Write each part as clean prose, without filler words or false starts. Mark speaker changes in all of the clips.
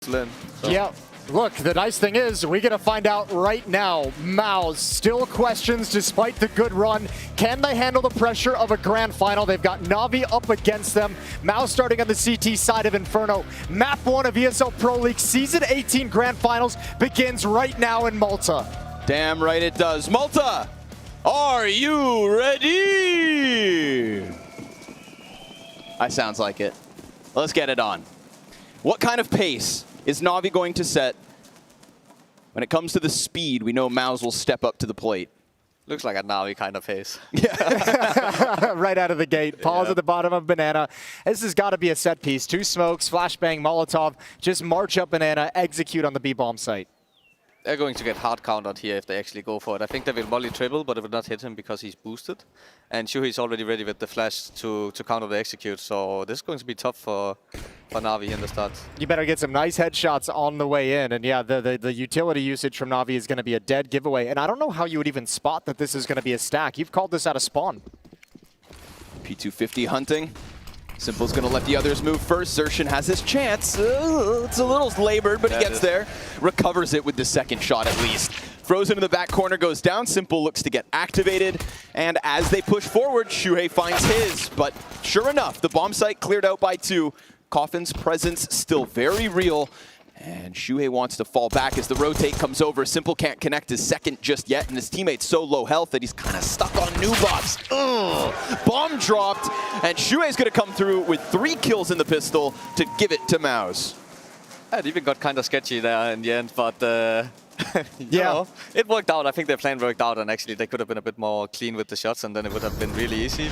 Speaker 1: to land. So.
Speaker 2: Yeah. Look, the nice thing is, we're going to find out right now. Mouz still questions despite the good run. Can they handle the pressure of a grand final? They've got Navi up against them. Mouz starting on the CT side of Inferno. Map 1 of ESL Pro League Season 18 Grand Finals begins right now in Malta.
Speaker 3: Damn right it does. Malta, are you ready? That sounds like it. Let's get it on. What kind of pace is Navi going to set? When it comes to the speed, we know Mouz will step up to the plate.
Speaker 1: Looks like a Navi kind of pace.
Speaker 2: Yeah. Right out of the gate. Pause at the bottom of Banana. This has got to be a set piece. 2 smokes, flashbang, Molotov. Just march up Banana, execute on the B-bomb site.
Speaker 1: They're going to get hard countered here if they actually go for it. I think they will volley triple, but it will not hit him because he's boosted. And Shuhei's already ready with the flash to counter the execute. So this is going to be tough for Navi in the start.
Speaker 2: You better get some nice headshots on the way in. And yeah, the utility usage from Navi is going to be a dead giveaway. And I don't know how you would even spot that this is going to be a stack. You've called this out of spawn.
Speaker 3: P250 hunting. Simple's going to let the others move first. Xerxin has his chance. It's a little labored, but he gets there. Recovers it with the second shot at least. Frozen in the back corner goes down. Simple looks to get activated. And as they push forward, Shuhei finds his. But sure enough, the bomb site cleared out by 2. Coffin's presence still very real. And Shuhei wants to fall back as the rotate comes over. Simple can't connect his second just yet, and his teammate's so low health that he's kind of stuck on new buffs. Bomb dropped, and Shuhei's going to come through with 3 kills in the pistol to give it to Mouz.
Speaker 1: It even got kind of sketchy there in the end, but you know, it worked out. I think their plan worked out, and actually they could have been a bit more clean with the shots, and then it would have been really easy.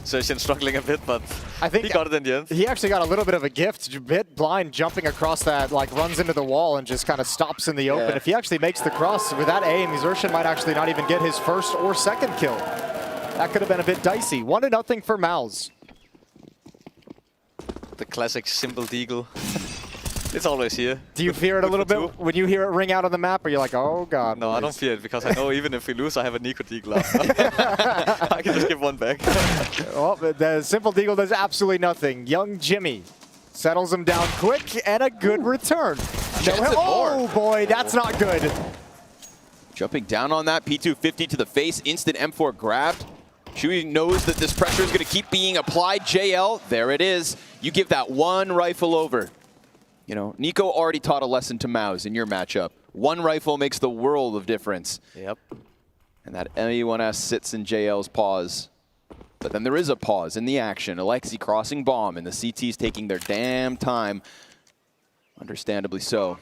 Speaker 1: Xerxin struggling a bit, but I think he got it in the end.
Speaker 2: He actually got a little bit of a gift. A bit blind, jumping across that, like runs into the wall and just kind of stops in the open. If he actually makes the cross with that aim, Xerxin might actually not even get his first or second kill. That could have been a bit dicey. 1-0 for Mouz.
Speaker 1: The classic simple deagle. It's always here.
Speaker 2: Do you fear it a little bit when you hear it ring out on the map, or you're like, oh god?
Speaker 1: No, I don't fear it because I know even if we lose, I have a Nico Deagle. I can just give one back.
Speaker 2: Well, the simple deagle does absolutely nothing. Young Jimmy settles him down quick and a good return. Oh boy, that's not good.
Speaker 3: Jumping down on that, P250 to the face, instant M4 grabbed. Shuhei knows that this pressure is going to keep being applied. JL, there it is. You give that one rifle over. You know, Nico already taught a lesson to Mouz in your matchup. One rifle makes the world of difference.
Speaker 1: Yep.
Speaker 3: And that ME1S sits in JL's paws. But then there is a pause in the action. Alexi crossing bomb, and the CT's taking their damn time. Understandably so.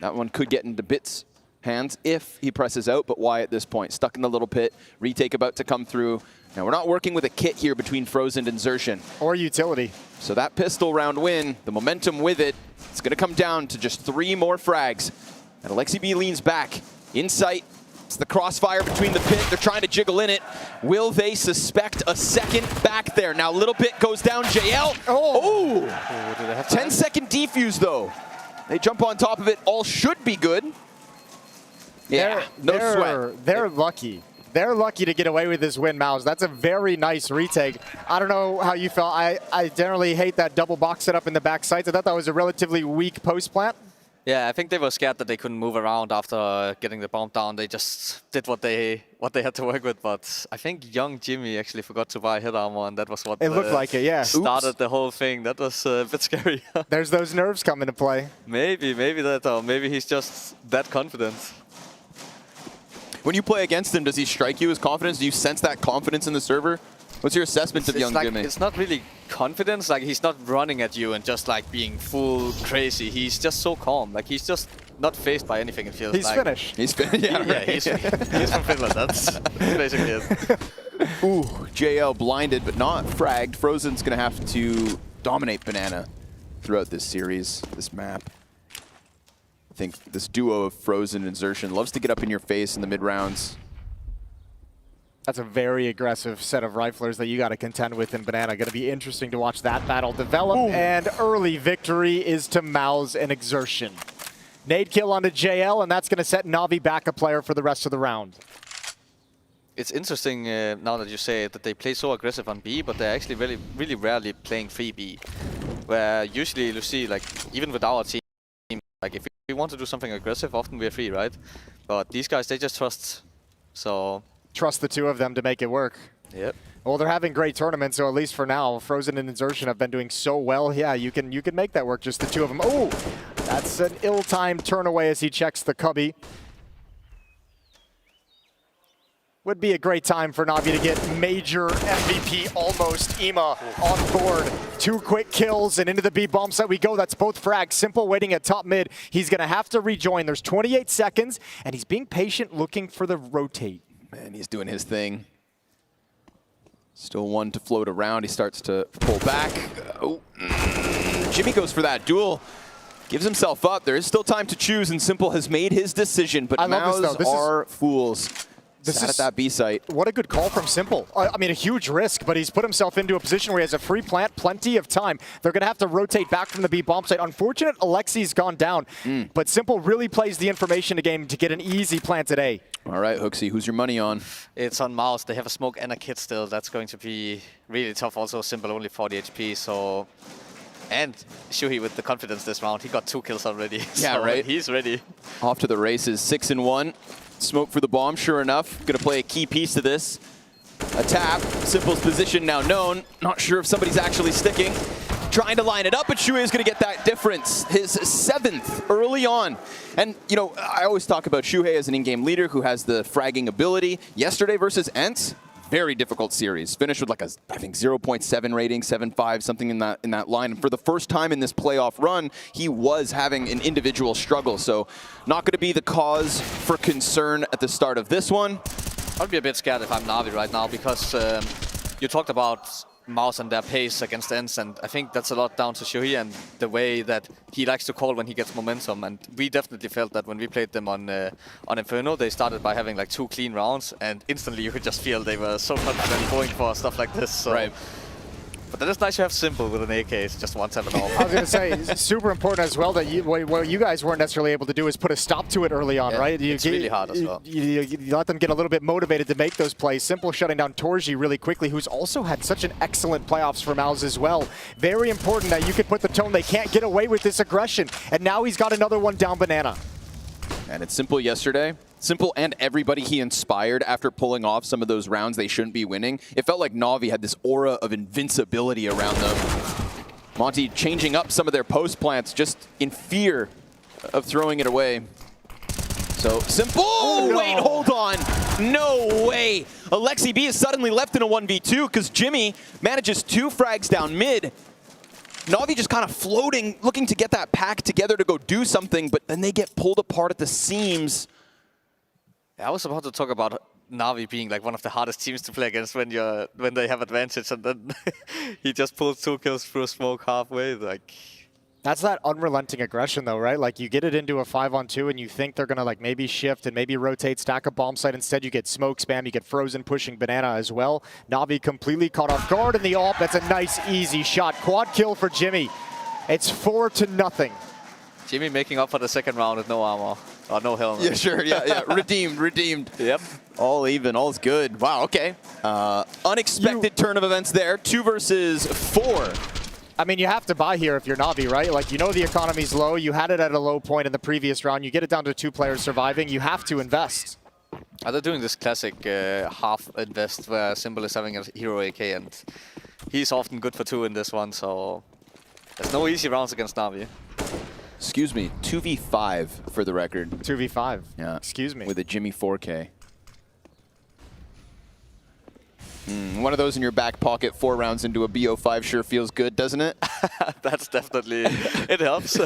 Speaker 3: That one could get into Bit's hands if he presses out, but why at this point? Stuck in the little pit, retake about to come through. Now we're not working with a kit here between Frozen and Xerxin.
Speaker 2: Or utility.
Speaker 3: So that pistol round win, the momentum with it, it's going to come down to just 3 more frags. And Alexi B leans back. In sight, it's the crossfire between the pit. They're trying to jiggle in it. Will they suspect a second back there? Now little bit goes down, JL. Oh! 10-second defuse though. They jump on top of it. All should be good. Yeah, no sweat.
Speaker 2: They're lucky. They're lucky to get away with this win, Mouz. That's a very nice retake. I don't know how you felt. I generally hate that double box setup in the back sights. I thought that was a relatively weak post plant.
Speaker 1: Yeah, I think they were scared that they couldn't move around after getting the bomb down. They just did what they had to work with. But I think young Jimmy actually forgot to buy hit armor, and that was what
Speaker 2: it looked like. It, yeah.
Speaker 1: Started the whole thing. That was a bit scary.
Speaker 2: There's those nerves come into play.
Speaker 1: Maybe that, or maybe he's just that confident.
Speaker 3: When you play against him, does he strike you as confidence? Do you sense that confidence in the server? What's your assessment of young Jimmy?
Speaker 1: It's not really confidence. Like, he's not running at you and just like being full crazy. He's just so calm. Like, he's just not phased by anything, it feels like.
Speaker 2: He's Finnish.
Speaker 3: He's Finnish. Yeah,
Speaker 1: he's from Finland. That's basically it.
Speaker 3: Ooh, JL blinded but not fragged. Frozen's going to have to dominate Banana throughout this series, this map. I think this duo of Frozen and Xerxin loves to get up in your face in the mid-rounds.
Speaker 2: That's a very aggressive set of riflers that you got to contend with in Banana. Going to be interesting to watch that battle develop. Ooh. And early victory is to Mouz and Xerxin. Nade kill onto JL, and that's going to set Navi back a player for the rest of the round.
Speaker 1: It's interesting now that you say that they play so aggressive on B, but they're actually really rarely playing free B. Where usually you see, like, even with our team, Like, if we want to do something aggressive, often we're free, right? But these guys, they just trust. So
Speaker 2: trust the two of them to make it work.
Speaker 1: Yep.
Speaker 2: Well, they're having great tournaments, so at least for now, Frozen and Insertion have been doing so well. Yeah, you can make that work, just the two of them. Oh, that's an ill-timed turn away as he checks the cubby. Would be a great time for Navi to get major MVP almost Ema on board. 2 quick kills and into the B bomb site we go. That's both frags. Simple waiting at top mid. He's going to have to rejoin. There's 28 seconds, and he's being patient looking for the rotate.
Speaker 3: Man, he's doing his thing. Still one to float around. He starts to pull back. Jimmy goes for that duel. Gives himself up. There is still time to choose, and Simple has made his decision, but Mouz are fools. Sat at that B site.
Speaker 2: What a good call from Simple. I mean, a huge risk, but he's put himself into a position where he has a free plant, plenty of time. They're going to have to rotate back from the B bomb site. Unfortunate, Alexi's gone down, but Simple really plays the information game to get an easy plant today.
Speaker 3: All right, Hooksy, who's your money on?
Speaker 1: It's on Mouz. They have a smoke and a kit still. That's going to be really tough. Also, Simple only 40 HP, so... And Shuhei with the confidence this round. He got 2 kills already.
Speaker 3: Yeah,
Speaker 1: so
Speaker 3: right.
Speaker 1: He's ready.
Speaker 3: Off to the races, 6-1. Smoke for the bomb, sure enough. Gonna play a key piece to this. A tap. Simple's position now known. Not sure if somebody's actually sticking. Trying to line it up, but Shuhei is gonna get that difference. His 7th early on. And, you know, I always talk about Shuhei as an in-game leader who has the fragging ability. Yesterday versus Ents, very difficult series. Finished with like a, I think, 0.7 rating, 7.5, something in that line. And for the first time in this playoff run, he was having an individual struggle. So not going to be the cause for concern at the start of this one.
Speaker 1: I'd be a bit scared if I'm Navi right now, because you talked about Mouz and their pace against Ents, and I think that's a lot down to Shuhei and the way that he likes to call when he gets momentum. And we definitely felt that when we played them on Inferno, they started by having like 2 clean rounds, and instantly you could just feel they were so confident going for stuff like this. So.
Speaker 3: Right.
Speaker 1: But that is nice to have Simple with an AK. It's just 1-7 off.
Speaker 2: I was going to say, it's super important as well that what you guys weren't necessarily able to do is put a stop to it early on, right?
Speaker 1: It's really hard as well.
Speaker 2: You let them get a little bit motivated to make those plays. Simple shutting down Torji really quickly, who's also had such an excellent playoffs for Mouz as well. Very important that you could put the tone. They can't get away with this aggression. And now he's got another one down Banana.
Speaker 3: And it's Simple yesterday. Simple and everybody he inspired after pulling off some of those rounds they shouldn't be winning. It felt like Navi had this aura of invincibility around them. Monty changing up some of their post plants just in fear of throwing it away. So Simple,
Speaker 2: oh, no.
Speaker 3: Wait, hold on. No way. Alexi B is suddenly left in a 1v2 because Jimmy manages 2 frags down mid. Navi just kind of floating, looking to get that pack together to go do something, but then they get pulled apart at the seams.
Speaker 1: I was about to talk about Navi being like one of the hardest teams to play against when they have advantage, and then he just pulls 2 kills through smoke halfway. Like,
Speaker 2: that's that unrelenting aggression though, right? Like you get it into a 5-on-2 and you think they're gonna like maybe shift and maybe rotate, stack a bomb site. Instead you get smoke spam, you get Frozen pushing Banana as well. Navi completely caught off guard in the AWP. That's a nice easy shot. Quad kill for Jimmy. It's 4-0.
Speaker 1: Jimmy making up for the second round with no armor. Or no helmet.
Speaker 3: Yeah, sure, yeah. Redeemed.
Speaker 1: Yep.
Speaker 3: All even, all's good. Wow, okay. Unexpected turn of events there. 2 versus 4.
Speaker 2: I mean, you have to buy here if you're Navi, right? Like, you know the economy's low. You had it at a low point in the previous round. You get it down to 2 players surviving. You have to invest.
Speaker 1: They're doing this classic half invest where Simple is having a hero AK, and he's often good for 2 in this one, so there's no easy rounds against Navi.
Speaker 3: Excuse me, 2v5 for the record.
Speaker 2: 2v5.
Speaker 3: Yeah.
Speaker 2: Excuse me.
Speaker 3: With a Jimmy 4K. One of those in your back pocket 4 rounds into a BO5 sure feels good, doesn't it?
Speaker 1: That's definitely, it helps.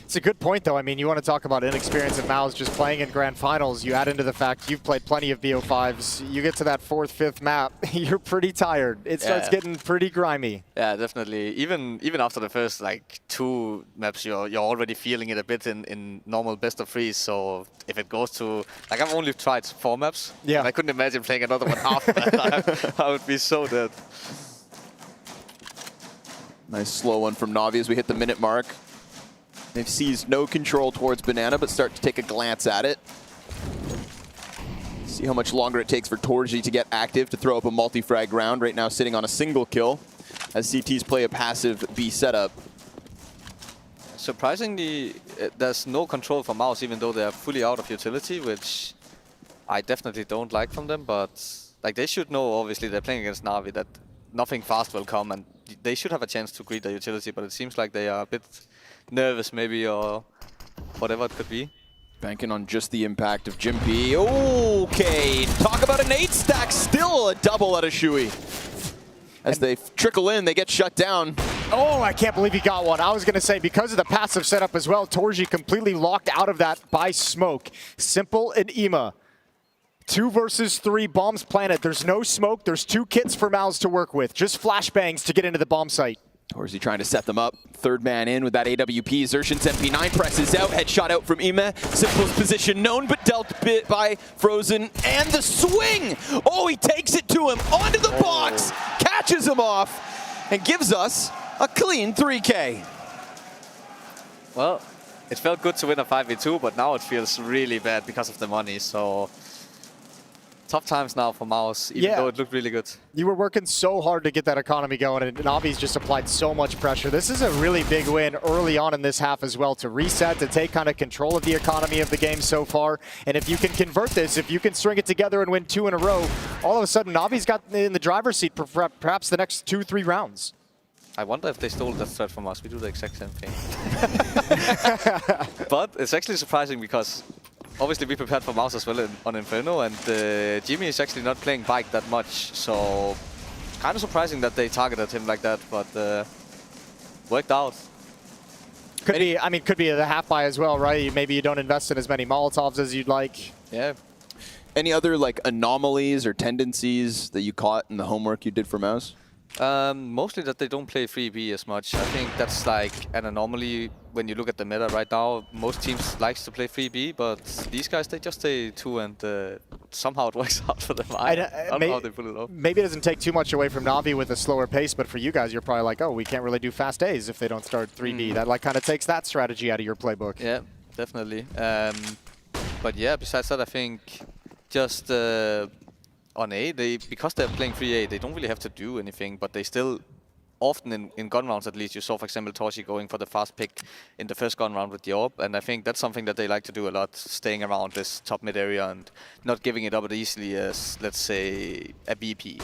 Speaker 2: It's a good point, though. I mean, you want to talk about inexperience of Mouz just playing in Grand Finals. You add into the fact you've played plenty of BO5s. You get to that 4th, 5th map, you're pretty tired. It starts getting pretty grimy.
Speaker 1: Yeah, definitely. Even after the first like 2 maps, you're already feeling it a bit in normal best of 3s. So if it goes to, like, I've only tried 4 maps.
Speaker 2: Yeah.
Speaker 1: And I couldn't imagine playing another one after that. I would be so dead.
Speaker 3: Nice slow one from Navi as we hit the minute mark. They've seized no control towards Banana, but start to take a glance at it. See how much longer it takes for Torji to get active to throw up a multi-frag round. Right now sitting on a single kill as CTs play a passive B setup.
Speaker 1: surprisingly, there's no control for Mouz, even though they are fully out of utility, which I definitely don't like from them. But like they should know, obviously, they're playing against Navi, that nothing fast will come, and they should have a chance to greet the utility. But it seems like they are a bit nervous, maybe, or whatever it could be.
Speaker 3: Banking on just the impact of Jimpy. Okay, talk about an 8-stack, still a double out of Shui. As they trickle in, they get shut down.
Speaker 2: Oh, I can't believe he got one. I was going to say, because of the passive setup as well, Torji completely locked out of that by smoke. Simple and Ima. 2 versus 3 bombs planted. There's no smoke. There's 2 kits for Mouz to work with. Just flashbangs to get into the bomb site.
Speaker 3: Torzi trying to set them up. Third man in with that AWP. Xerxion's MP9 presses out. Headshot out from Ima. Simple's position known, but dealt bit by Frozen. And the swing! Oh, he takes it to him. Onto the box. Catches him off. And gives us a clean 3K.
Speaker 1: Well, it felt good to win a 5v2, but now it feels really bad because of the money. So tough times now for Mouz, even though it looked really good.
Speaker 2: You were working so hard to get that economy going, and Navi's just applied so much pressure. This is a really big win early on in this half as well, to reset, to take kind of control of the economy of the game so far. And if you can convert this, if you can string it together and win 2 in a row, all of a sudden Navi's got in the driver's seat for perhaps the next 2-3 rounds.
Speaker 1: I wonder if they stole that threat from us. We do the exact same thing. But it's actually surprising because obviously we prepared for Mouz as well on Inferno, and Jimmy is actually not playing bike that much, so kind of surprising that they targeted him like that, but worked out.
Speaker 2: Could be, I mean, could be the half buy as well, right? Maybe you don't invest in as many Molotovs as you'd like.
Speaker 1: Yeah.
Speaker 3: Any other like anomalies or tendencies that you caught in the homework you did for Mouz?
Speaker 1: Mostly that they don't play 3B as much. I think that's like an anomaly when you look at the meta right now. Most teams likes to play 3B, but these guys, they just stay 2, and somehow it works out for them. I don't know how they pull it off.
Speaker 2: Maybe it doesn't take too much away from Navi with a slower pace, but for you guys, you're probably like, oh, we can't really do fast A's if they don't start 3B. That like kind of takes that strategy out of your playbook.
Speaker 1: Yeah, definitely. But yeah, besides that, I think just on A, because they're playing 3A, they don't really have to do anything, but they still, often in gun rounds at least, you saw, for example, Torji going for the fast pick in the first gun round with the AWP, and I think that's something that they like to do a lot, staying around this top mid area and not giving it up as easily as, let's say, a BP.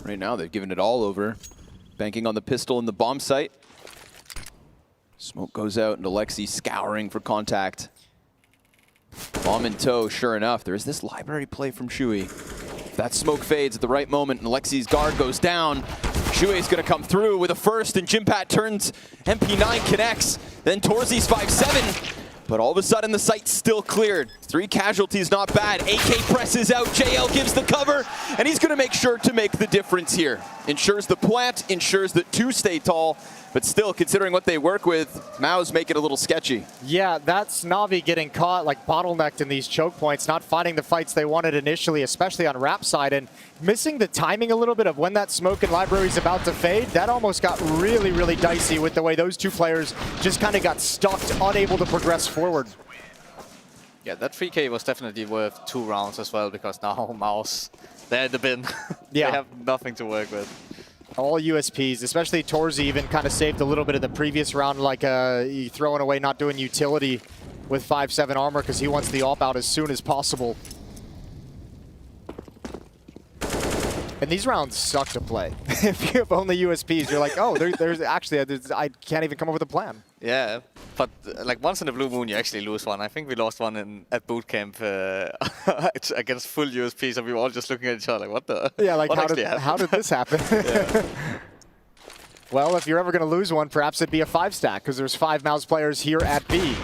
Speaker 3: Right now, they've given it all over. Banking on the pistol in the bomb site. Smoke goes out, and Alexi scouring for contact. Bomb in tow, sure enough. There is this library play from Shui. That smoke fades at the right moment, and Alexi's guard goes down. Shui's going to come through with a first, and Jimpat turns. MP9 connects. Then Torzi's 5-7. But all of a sudden, the site's still cleared. 3 casualties, not bad. AK presses out. JL gives the cover, and he's going to make sure to make the difference here. Ensures the plant, ensures that 2 stay tall. But still, considering what they work with, Mouz make it a little sketchy.
Speaker 2: Yeah, that's Navi getting caught, like bottlenecked in these choke points, not finding the fights they wanted initially, especially on Rap side, and missing the timing a little bit of when that smoke and library is about to fade. That almost got really, really dicey with the way those 2 players just kind of got stuck, unable to progress forward.
Speaker 1: Yeah, that 3K was definitely worth 2 rounds as well, because now Mouz, they're in the bin.
Speaker 2: Yeah.
Speaker 1: They have nothing to work with.
Speaker 2: All USPs, especially Torzi even kind of saved a little bit in the previous round, like throwing away, not doing utility with 5-7 armor because he wants the AWP out as soon as possible. And these rounds suck to play. If you have only USPs, you're like, oh, there's actually, I can't even come up with a plan.
Speaker 1: Yeah, but like once in a blue moon, you actually lose one. I think we lost one at boot camp against full USPs, and we were all just looking at each other like, what the?
Speaker 2: Yeah, like
Speaker 1: what
Speaker 2: how did this happen?
Speaker 1: Yeah.
Speaker 2: Well, if you're ever going to lose one, perhaps it'd be a 5-stack, because there's 5 Mouz players here at B.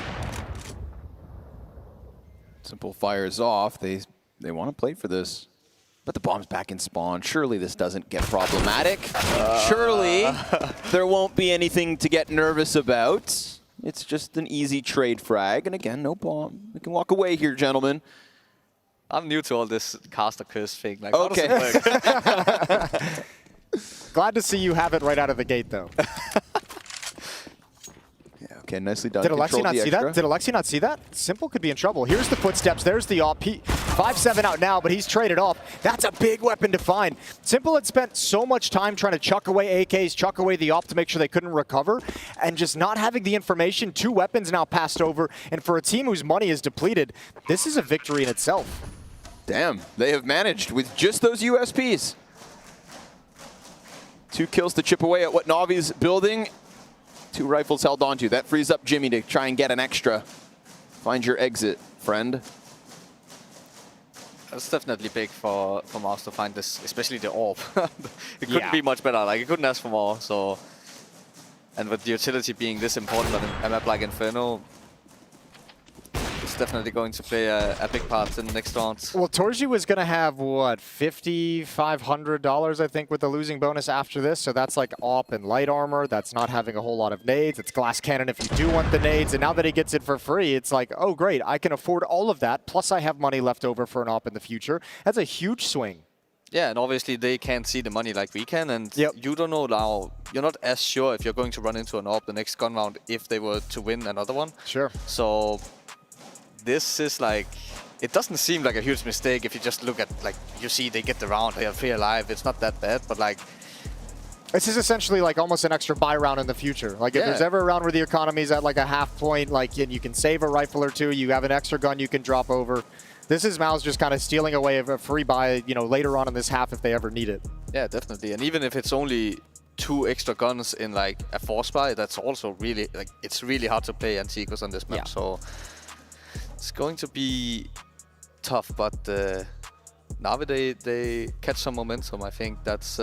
Speaker 3: Simple fires off. They want to play for this. But the bomb's back in spawn. Surely this doesn't get problematic. Surely there won't be anything to get nervous about. It's just an easy trade frag. And again, no bomb. We can walk away here, gentlemen.
Speaker 1: I'm new to all this caster curse thing. Like,
Speaker 3: okay.
Speaker 1: how does it work?
Speaker 2: Glad to see you have it right out of the gate, though.
Speaker 3: Okay, nicely done.
Speaker 2: Did Alexi not see that? Did Alexi not see that? Simple could be in trouble. Here's the footsteps. There's the AWP. 5-7 out now, but he's traded off. That's a big weapon to find. Simple had spent so much time trying to chuck away AKs, chuck away the op to make sure they couldn't recover, and just not having the information. 2 weapons now passed over, and for a team whose money is depleted, this is a victory in itself.
Speaker 3: Damn, they have managed with just those USPs. 2 kills to chip away at what Navi's building. 2 rifles held onto. That frees up Jimmy to try and get an extra. Find your exit, friend.
Speaker 1: It's definitely big for Mouz to find this, especially the orb. It couldn't be much better. Like, it couldn't ask for more. So, and with the utility being this important on a map like Inferno, it's definitely going to play a big part in the next round.
Speaker 2: Well, Torji was going to have, what, $5,500, I think, with the losing bonus after this. So that's like AWP and light armor. That's not having a whole lot of nades. It's glass cannon if you do want the nades. And now that he gets it for free, it's like, oh, great, I can afford all of that. Plus, I have money left over for an AWP in the future. That's a huge swing.
Speaker 1: Yeah, and obviously they can't see the money like we can, and you don't know now. You're not as sure if you're going to run into an AWP the next gun round if they were to win another one.
Speaker 2: Sure.
Speaker 1: So this is like, it doesn't seem like a huge mistake if you just look at, like, you see they get the round, they are free alive. It's not that bad, but like,
Speaker 2: this is essentially like almost an extra buy round in the future. Like if there's ever a round where the economy's at like a half point, like, and you can save a rifle or 2, you have an extra gun you can drop over. This is Mouz just kind of stealing away a free buy, you know, later on in this half if they ever need it.
Speaker 1: Yeah, definitely. And even if it's only 2 extra guns in like a force buy, that's also really, like, it's really hard to play anti-ecos on this map. So it's going to be tough, but Navi, they catch some momentum. I think that's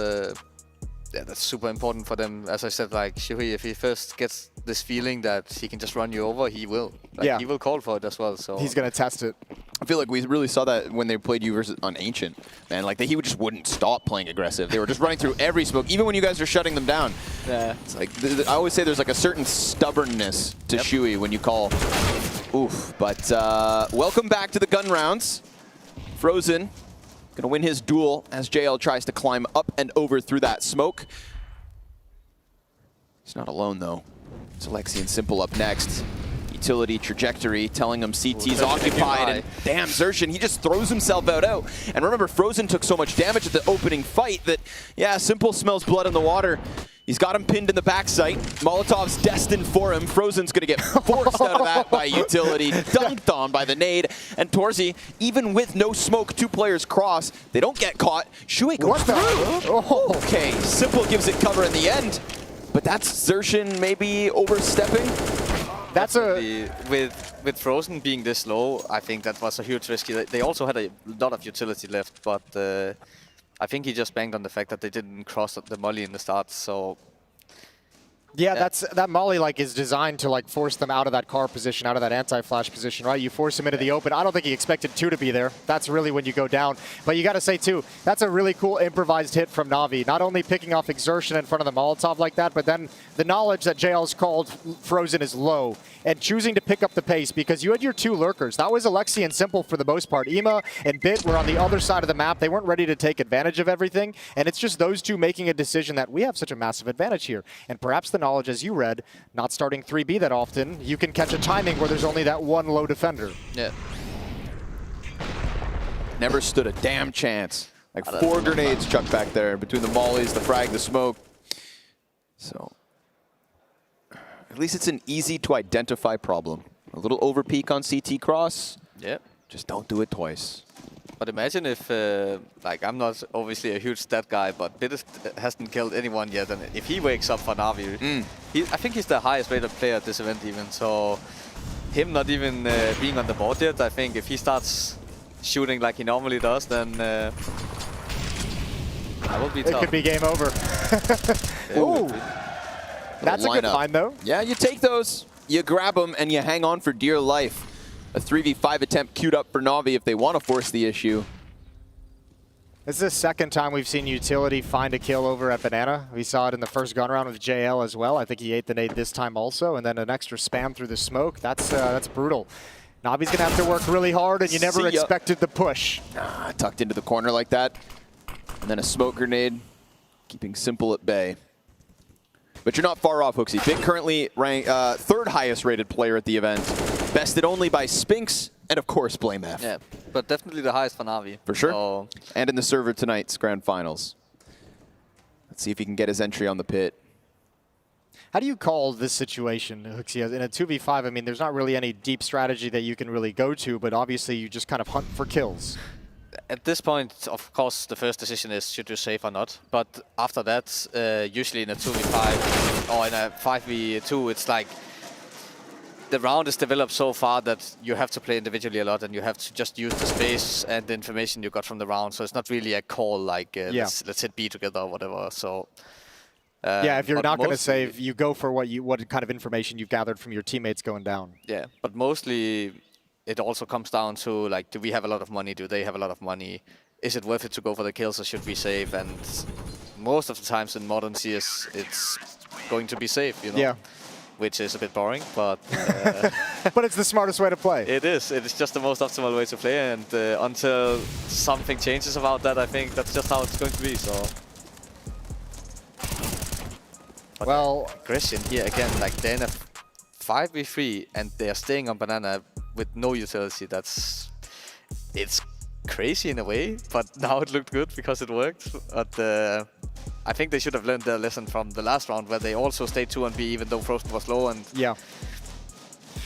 Speaker 1: that's super important for them. As I said, like, Shuhei, if he first gets this feeling that he can just run you over, he will. Like, he will call for it as well. So
Speaker 2: he's going to test it.
Speaker 3: I feel like we really saw that when they played you versus on Ancient. Man, like, he just wouldn't stop playing aggressive. They were just running through every smoke, even when you guys are shutting them down. Yeah. It's like, I always say there's like a certain stubbornness to Shuhei when you call. Oof. But welcome back to the gun rounds. Frozen gonna win his duel as JL tries to climb up and over through that smoke. He's not alone though. It's Alexi and Simple up next. Utility trajectory telling him CT's occupied, and damn, Xerxin, he just throws himself out. And remember, Frozen took so much damage at the opening fight that, yeah, Simple smells blood in the water. He's got him pinned in the backside. Molotov's destined for him. Frozen's gonna get forced out of that by Utility, dunked on by the nade. And Torzi, even with no smoke, 2 players cross. They don't get caught. Shuhei goes through. Okay, Simple gives it cover in the end. But that's Xerxin maybe overstepping.
Speaker 2: That's
Speaker 1: with Frozen being this low, I think that was a huge risk. They also had a lot of utility left, but I think he just banged on the fact that they didn't cross the molly in the start. So
Speaker 2: yeah, that molly like is designed to like force them out of that car position, out of that anti-flash position, right? You force him into the open. I don't think he expected 2 to be there. That's really when you go down. But you got to say too, that's a really cool improvised hit from Navi. Not only picking off Exertion in front of the Molotov like that, but then the knowledge that JL's called Frozen is low and choosing to pick up the pace because you had your 2 lurkers. That was Alexi and Simple for the most part. Ima and Bit were on the other side of the map. They weren't ready to take advantage of everything. And it's just those 2 making a decision that we have such a massive advantage here. And perhaps the knowledge, as you read, not starting 3B that often, you can catch a timing where there's only that 1 low defender.
Speaker 1: Yeah.
Speaker 3: Never stood a damn chance. Like 4 grenades chucked back there between the mollies, the frag, the smoke. So at least it's an easy to identify problem. A little overpeak on CT cross.
Speaker 1: Yeah.
Speaker 3: Just don't do it twice.
Speaker 1: But imagine if, like, I'm not obviously a huge stat guy, but Bit hasn't killed anyone yet, and if he wakes up for Navi, I think he's the highest rated player at this event even, so him not even being on the board yet, I think if he starts shooting like he normally does, then that will be tough.
Speaker 2: It could be game over. Ooh. That's a good find though.
Speaker 3: Yeah, you take those, you grab them, and you hang on for dear life. A 3v5 attempt queued up for Navi if they want to force the issue.
Speaker 2: This is the second time we've seen Utility find a kill over at Banana. We saw it in the first gun round with JL as well. I think he ate the nade this time also, and then an extra spam through the smoke. That's brutal. Navi's going to have to work really hard, and you never expected the push.
Speaker 3: Tucked into the corner like that. And then a smoke grenade, keeping Simple at bay. But you're not far off, Hooksy. Bit currently ranked 3rd highest rated player at the event. Bested only by Spinks and, of course, Blame F.
Speaker 1: Yeah. but definitely the highest for Navi.
Speaker 3: For sure.
Speaker 1: So,
Speaker 3: and in the server tonight's grand finals. Let's see if he can get his entry on the pit.
Speaker 2: How do you call this situation, Hooksy? In a 2v5, I mean, there's not really any deep strategy that you can really go to, but obviously you just kind of hunt for kills.
Speaker 1: at this point, of course, the first decision is should you save or not. But after that, usually in a 2v5 or in a 5v2, it's like the round is developed so far that you have to play individually a lot and you have to just use the space and the information you got from the round. So it's not really a call like let's hit B together or whatever. So
Speaker 2: yeah, if you're not going to save, you go for what kind of information you've gathered from your teammates going down.
Speaker 1: Yeah, but mostly it also comes down to, like, do we have a lot of money? Do they have a lot of money? Is it worth it to go for the kills or should we save? And most of the times in modern CS, it's going to be safe, you know?
Speaker 2: Yeah.
Speaker 1: Which is a bit boring, but...
Speaker 2: but it's the smartest way to play.
Speaker 1: It is. It is just the most optimal way to play, and until something changes about that, I think that's just how it's going to be, so... But
Speaker 2: well...
Speaker 1: aggression here again, like, they're in a 5v3, and they are staying on banana with no utility. It's crazy in a way, but now it looked good because it worked. But I think they should have learned their lesson from the last round where they also stayed 2 on B even though Frozen was low. And
Speaker 2: yeah.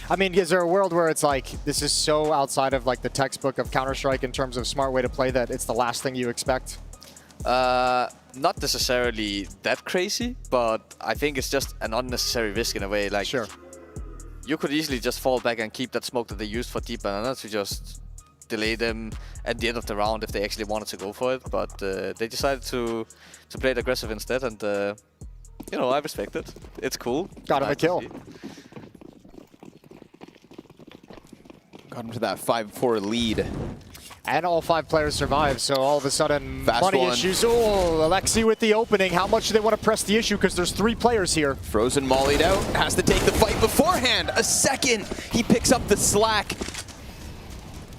Speaker 2: I mean, is there a world where it's like, this is so outside of like the textbook of Counter-Strike in terms of smart way to play that it's the last thing you expect?
Speaker 1: Not necessarily that crazy, but I think it's just an unnecessary risk in a way. Like,
Speaker 2: sure.
Speaker 1: You could easily just fall back and keep that smoke that they used for deep banana to just delay them at the end of the round if they actually wanted to go for it. But they decided to play it aggressive instead, and you know, I respect it. It's cool.
Speaker 2: Got him a kill.
Speaker 3: Got him to that 5-4 lead.
Speaker 2: And all 5 players survive, so all of a sudden,
Speaker 3: Fast
Speaker 2: money
Speaker 3: one.
Speaker 2: issues. Oh, Alexi with the opening. How much do they want to press the issue? Because there's 3 players here.
Speaker 3: Frozen mollied out, has to take the fight beforehand. A second, he picks up the slack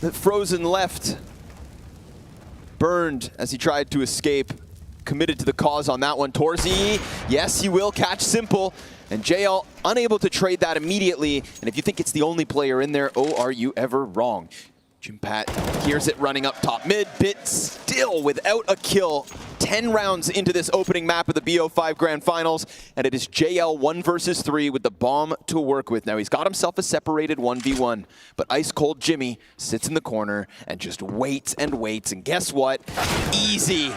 Speaker 3: that Frozen left. Burned as he tried to escape. Committed to the cause on that one. Torzi, yes, he will catch Simple. And JL unable to trade that immediately. And if you think it's the only player in there, oh, are you ever wrong? Jimpat hears it running up top mid. Bit still without a kill. 10 rounds into this opening map of the BO5 Grand Finals, and it is JL 1 versus 3 with the bomb to work with. Now he's got himself a separated 1v1, but ice cold Jimmy sits in the corner and just waits and waits, and guess what? Easy.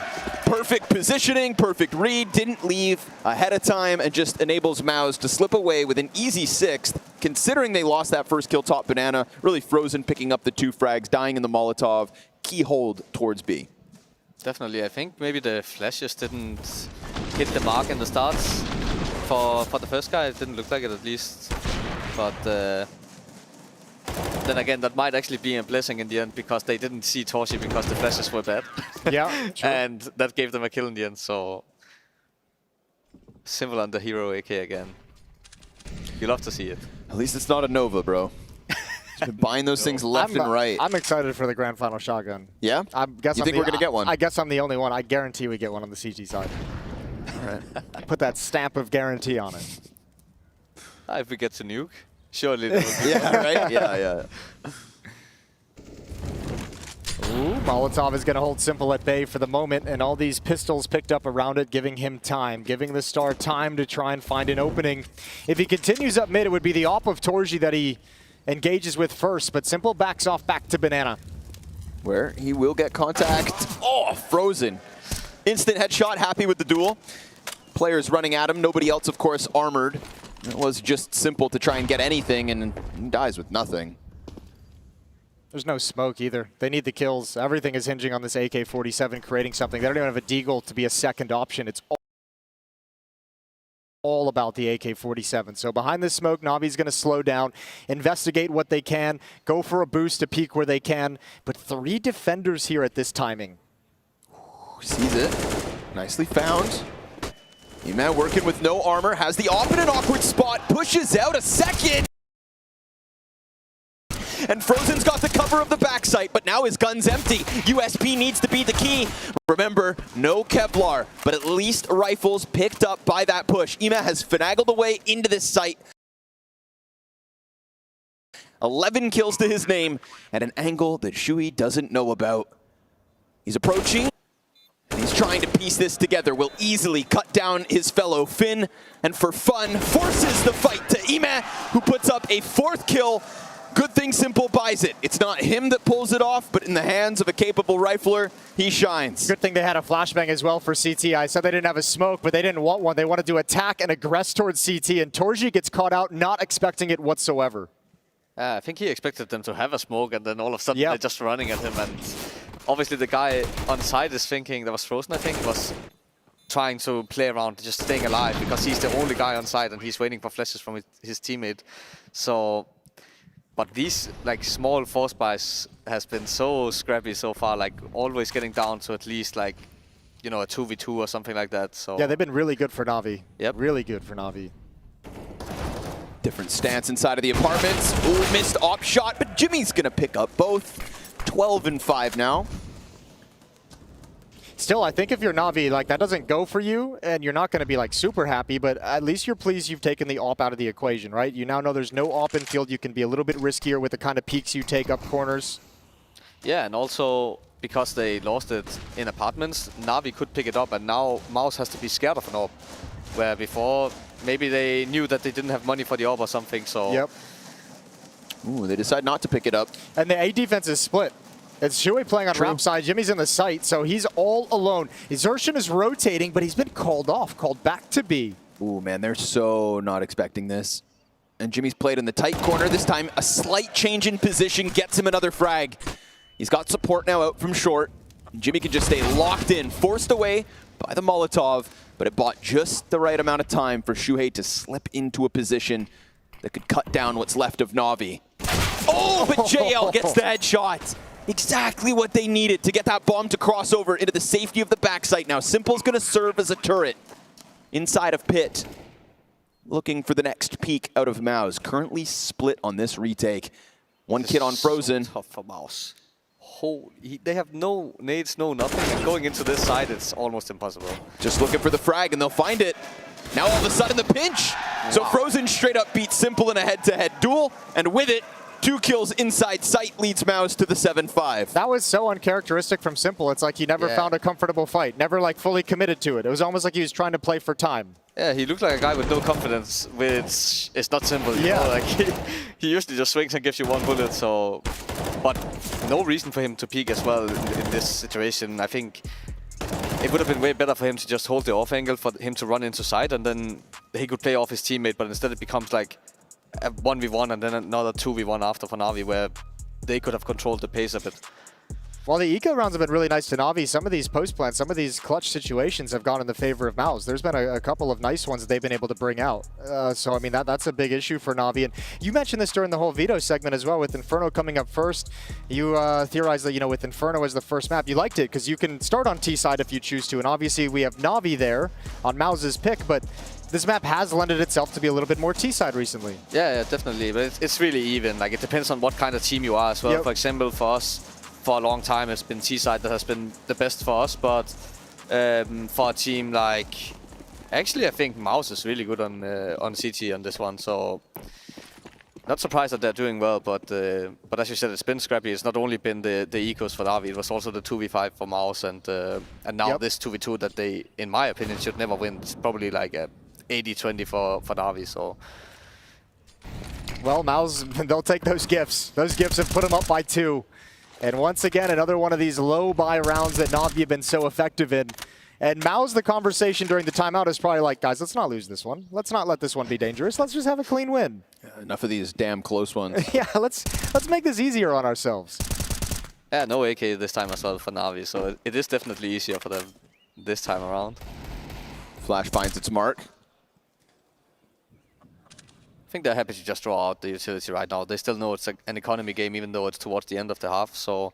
Speaker 3: Perfect positioning, perfect read, didn't leave ahead of time, and just enables Mouz to slip away with an easy 6th. Considering they lost that first kill top banana, really Frozen picking up the 2 frags, dying in the Molotov, key hold towards B.
Speaker 1: Definitely, I think maybe the flashes didn't hit the mark in the starts for the first guy. It didn't look like it at least. But then again, that might actually be a blessing in the end because they didn't see Torsi because the flashes were bad.
Speaker 2: Yeah, true.
Speaker 1: And that gave them a kill in the end, so... Simple on the hero AK again. You love to see it.
Speaker 3: At least it's not a Nova, bro. He's been buying those things left and right.
Speaker 2: I'm excited for the Grand Final shotgun.
Speaker 3: Yeah?
Speaker 2: You
Speaker 3: think we're going to get one?
Speaker 2: I guess I'm the only one. I guarantee we get one on the CG side.
Speaker 3: All right.
Speaker 2: Put that stamp of guarantee on it.
Speaker 1: If we get to nuke, surely there will be
Speaker 3: Yeah, right? Yeah.
Speaker 2: Ooh, Molotov is going to hold Simple at bay for the moment, and all these pistols picked up around it, giving him time, giving the star time to try and find an opening. If he continues up mid, it would be the op of Torji that he engages with first, but Simple backs off back to Banana.
Speaker 3: Where he will get contact. Oh, Frozen. Instant headshot, happy with the duel. Players running at him, nobody else, of course, armored. It was just Simple to try and get anything, and he dies with nothing.
Speaker 2: There's no smoke either. They need the kills. Everything is hinging on this AK-47 creating something. They don't even have a deagle to be a second option. It's all about the AK-47. So behind this smoke, Navi's going to slow down, investigate what they can, go for a boost to peek where they can. But 3 defenders here at this timing.
Speaker 3: Sees it. Nicely found. E-Man working with no armor, has the op in an awkward spot, pushes out a second. And Frozen's got the cover of the backside, but now his gun's empty. USP needs to be the key. Remember, no Kevlar, but at least rifles picked up by that push. Ema has finagled away into this site. 11 kills to his name at an angle that Shui doesn't know about. He's approaching, and he's trying to piece this together. Will easily cut down his fellow Finn, and for fun, forces the fight to Ime, who puts up a 4th kill. Good thing Simple buys it. It's not him that pulls it off, but in the hands of a capable rifler, he shines.
Speaker 2: Good thing they had a flashbang as well for CT. I said they didn't have a smoke, but they didn't want one. They wanted to attack and aggress towards CT, and Torji gets caught out, not expecting it whatsoever.
Speaker 1: I think he expected them to have a smoke, and then all of a sudden they're just running at him. And obviously the guy on side is thinking, that was Frozen I think, was trying to play around, just staying alive, because he's the only guy on side and he's waiting for flashes from his teammate. So... But these like small force buys has been so scrappy so far, like always getting down to at least like, you know, a 2v2 or something like that. So
Speaker 2: yeah, they've been really good for Navi.
Speaker 1: Yep.
Speaker 2: Really good for Navi.
Speaker 3: Different stance inside of the apartments. Ooh, missed op shot, but Jimmy's gonna pick up both. 12 and 5 now.
Speaker 2: Still, I think if you're Navi, like that doesn't go for you, and you're not going to be like super happy, but at least you're pleased you've taken the AWP out of the equation, right? You now know there's no AWP in field. You can be a little bit riskier with the kind of peaks you take up corners.
Speaker 1: Yeah, and also because they lost it in apartments, Navi could pick it up, and now Mouz has to be scared of an AWP. Where before, maybe they knew that they didn't have money for the AWP or something, so...
Speaker 2: Yep.
Speaker 3: Ooh, they decide not to pick it up.
Speaker 2: And the A defense is split. It's Shui playing on ramp side, Jimmy's in the site, so he's all alone. Xerxin is rotating, but he's been called off, called back to B.
Speaker 3: Ooh, man, they're so not expecting this. And Jimmy's played in the tight corner. This time, a slight change in position gets him another frag. He's got support now out from short. Jimmy can just stay locked in, forced away by the Molotov, but it bought just the right amount of time for Shuhei to slip into a position that could cut down what's left of Navi. Oh, but JL gets the headshot. Exactly what they needed to get that bomb to cross over into the safety of the backside. Now, Simple's going to serve as a turret inside of Pit. Looking for the next peek out of Mouz. Currently split on this retake. One kid on Frozen.
Speaker 1: So tough for Mouz. Holy, they have no nades, no nothing. And going into this side, it's almost impossible.
Speaker 3: Just looking for the frag, and they'll find it. Now all of a sudden, the pinch. Wow. So Frozen straight up beats Simple in a head-to-head duel. And with it, 2 kills inside sight leads Mouz to the 7-5.
Speaker 2: That was so uncharacteristic from Simple. It's like he never found a comfortable fight, never like fully committed to it. It was almost like he was trying to play for time.
Speaker 1: Yeah, he looked like a guy with no confidence, which is not Simple. You know? Like he usually just swings and gives you 1 bullet. So, but no reason for him to peek as well in this situation. I think it would have been way better for him to just hold the off angle for him to run into side, and then he could play off his teammate. But instead, it becomes like a 1v1 and then another 2v1 after for Navi, where they could have controlled the pace a bit.
Speaker 2: While the eco rounds have been really nice to Navi, some of these post plants, some of these clutch situations have gone in the favor of Mouz. There's been a couple of nice ones that they've been able to bring out. So, I mean, that's a big issue for Navi. And you mentioned this during the whole Vito segment as well, with Inferno coming up first. You theorized that, you know, with Inferno as the first map, you liked it because you can start on T side if you choose to. And obviously, we have Navi there on Mouz's pick, but this map has lended itself to be a little bit more T-side recently.
Speaker 1: Yeah, definitely. But it's really even. Like, it depends on what kind of team you are as well. Yep. For example, for us, for a long time, it's been T-side that has been the best for us. But for a team like... Actually, I think Mouz is really good on CT on this one. So, not surprised that they're doing well. But as you said, it's been scrappy. It's not only been the ecos for Navi. It was also the 2v5 for Mouz. And now this 2v2 that they, in my opinion, should never win. It's probably like a 80-20 for Navi, so...
Speaker 2: Well, Mouz, they'll take those gifts. Those gifts have put them up by 2. And once again, another one of these low buy rounds that Navi have been so effective in. And Mouz, the conversation during the timeout is probably like, guys, let's not lose this one. Let's not let this one be dangerous. Let's just have a clean win.
Speaker 3: Enough of these damn close ones.
Speaker 2: Yeah, let's make this easier on ourselves.
Speaker 1: Yeah, no AK this time as well for Navi, so it is definitely easier for them this time around.
Speaker 3: Flash finds its mark.
Speaker 1: I think they're happy to just draw out the utility right now. They still know it's an economy game, even though it's towards the end of the half, so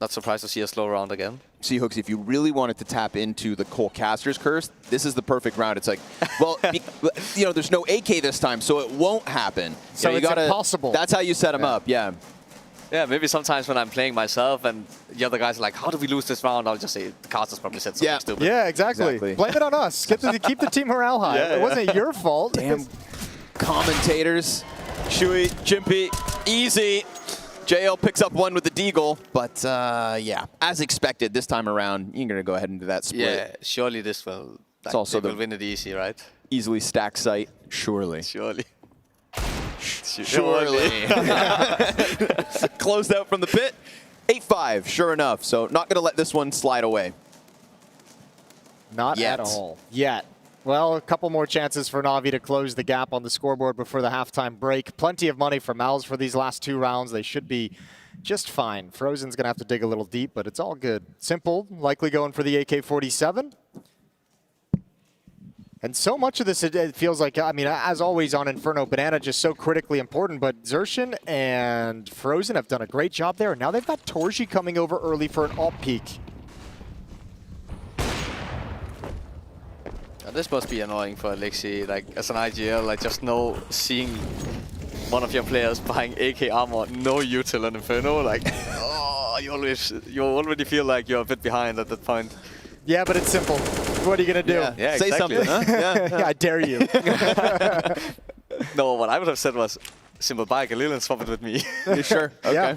Speaker 1: not surprised to see a slow round again.
Speaker 3: See, Hooks, if you really wanted to tap into the Cole Caster's curse, this is the perfect round. It's like, well, you know, there's no AK this time, so it won't happen.
Speaker 2: So
Speaker 3: you
Speaker 2: it's
Speaker 3: gotta,
Speaker 2: impossible.
Speaker 3: That's how you set them up, yeah.
Speaker 1: Yeah, maybe sometimes when I'm playing myself and the other guys are like, how do we lose this round? I'll just say, the casters probably said something stupid.
Speaker 2: Yeah, exactly. Blame it on us. Keep the team morale high. It wasn't your fault.
Speaker 3: Damn commentators. Shui, Jimpy, easy. JL picks up one with the deagle, but yeah, as expected this time around, you're gonna go ahead and do that split.
Speaker 1: Yeah, surely this will.
Speaker 3: It's also
Speaker 1: they will win it easy, right?
Speaker 3: Easily stack site, surely.
Speaker 1: Surely.
Speaker 3: Surely. Closed out from the pit. 8-5, sure enough. So not gonna let this one slide away.
Speaker 2: Not
Speaker 3: Yet.
Speaker 2: at all. Yet. Well, a couple more chances for Navi to close the gap on the scoreboard before the halftime break. Plenty of money for Mouz for these last 2 rounds. They should be just fine. Frozen's going to have to dig a little deep, but it's all good. Simple, likely going for the AK-47. And so much of this, it feels like, I mean, as always on Inferno, Banana just so critically important, but Xerxin and Frozen have done a great job there. And now they've got Torji coming over early for an op peak.
Speaker 1: This must be annoying for Alexi, like as an IGL, like just seeing one of your players buying AK armor, no util on Inferno, like oh, you already feel like you're a bit behind at that point.
Speaker 2: Yeah, but it's simple. What are you gonna do?
Speaker 1: Yeah,
Speaker 3: Say
Speaker 1: exactly.
Speaker 3: something, huh?
Speaker 2: Yeah, I dare you.
Speaker 1: No, what I would have said was simple buy a Galil and swap it with me.
Speaker 3: You sure? Okay.
Speaker 2: Yeah.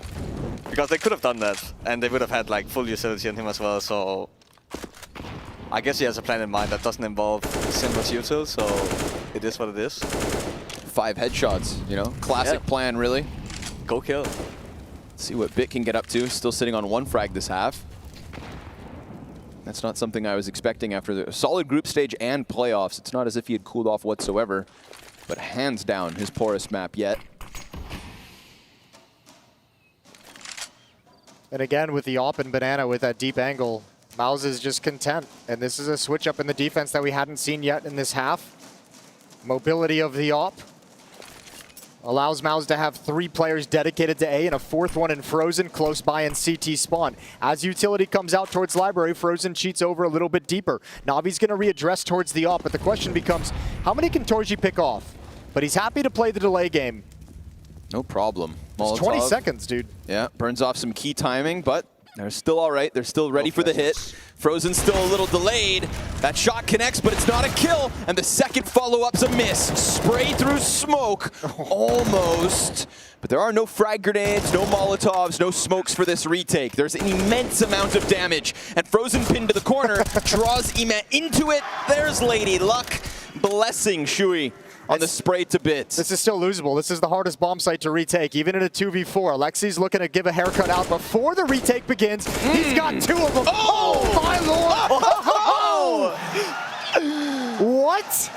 Speaker 1: Because they could have done that, and they would have had like full utility on him as well, so I guess he has a plan in mind that doesn't involve Simba's util, so it is what it is.
Speaker 3: 5 headshots, you know? Classic plan, really.
Speaker 1: Go kill.
Speaker 3: Let's see what Bit can get up to. Still sitting on 1 frag this half. That's not something I was expecting after the solid group stage and playoffs. It's not as if he had cooled off whatsoever, but hands down his poorest map yet.
Speaker 2: And again, with the op and Banana with that deep angle, Mouz is just content. And this is a switch up in the defense that we hadn't seen yet in this half. Mobility of the op allows Mouz to have 3 players dedicated to A and a 4th one in Frozen close by in CT spawn. As utility comes out towards Library, Frozen cheats over a little bit deeper. Navi's going to readdress towards the op, but the question becomes, how many can Torji pick off? But he's happy to play the delay game.
Speaker 3: No problem.
Speaker 2: It's 20 seconds, dude.
Speaker 3: Yeah, burns off some key timing, but they're still all right. They're still ready for the hit. Frozen's still a little delayed. That shot connects, but it's not a kill. And the second follow-up's a miss. Spray through smoke, almost. But there are no frag grenades, no Molotovs, no smokes for this retake. There's an immense amount of damage. And Frozen pinned to the corner, draws Ima into it. There's Lady Luck, blessing Shui on the spray to bits.
Speaker 2: This is still losable. This is the hardest bomb site to retake, even in a 2v4. Alexi's looking to give a haircut out before the retake begins. He's got 2 of them. Oh my lord! Oh. What?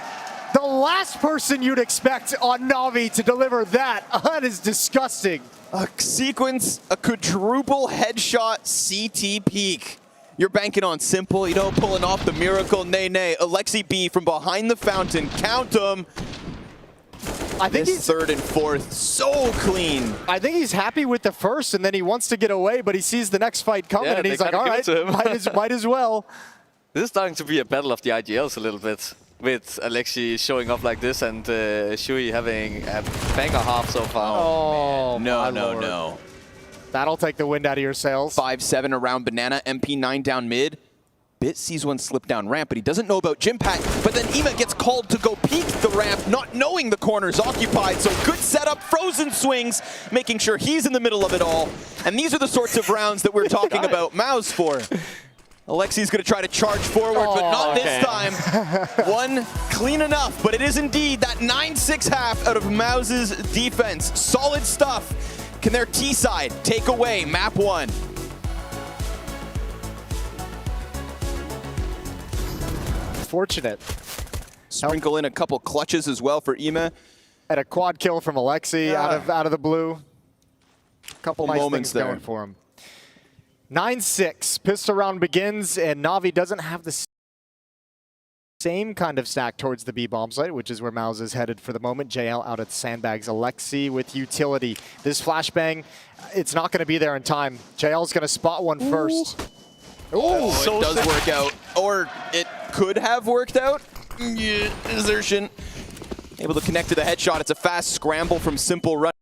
Speaker 2: The last person you'd expect on Navi to deliver that. That is disgusting.
Speaker 3: A sequence, a quadruple headshot CT peak. You're banking on simple, you know, pulling off the miracle. Nay. Alexi B from behind the fountain. Count them.
Speaker 2: I think
Speaker 3: he's 3rd and 4th, so clean.
Speaker 2: I think he's happy with the first, and then he wants to get away, but he sees the next fight coming, and he's like, all right, might as well.
Speaker 1: This is starting to be a battle of the IGLs a little bit, with Alexi showing up like this and Shui having a banger half so far.
Speaker 2: Oh,
Speaker 3: no.
Speaker 2: That'll take the wind out of your sails.
Speaker 3: 5-7 around Banana, MP9 down mid. Bit sees one slip down ramp, but he doesn't know about Jimpack. But then Ima gets called to go peek the ramp, not knowing the corner's occupied. So good setup, Frozen swings, making sure he's in the middle of it all. And these are the sorts of rounds that we're talking about Mouz for. Alexi's going to try to charge forward, but not this time. One clean enough, but it is indeed that 9-6 half out of Mouz's defense. Solid stuff. Can their T side take away map 1?
Speaker 2: Fortunate.
Speaker 3: Sprinkle in a couple clutches as well for Ima.
Speaker 2: And a quad kill from Alexi out of the blue. Couple nice
Speaker 3: moments
Speaker 2: things going for him. 9-6. Pistol round begins, and Navi doesn't have the same kind of stack towards the B bomb site, which is where Mouz is headed for the moment. JL out at sandbags. Alexi with utility. This flashbang, it's not going to be there in time. JL's going to spot one first.
Speaker 3: Oh, so it does work out. Or it could have worked out. Yeah, Xerxin able to connect to the headshot. It's a fast scramble from Simple run.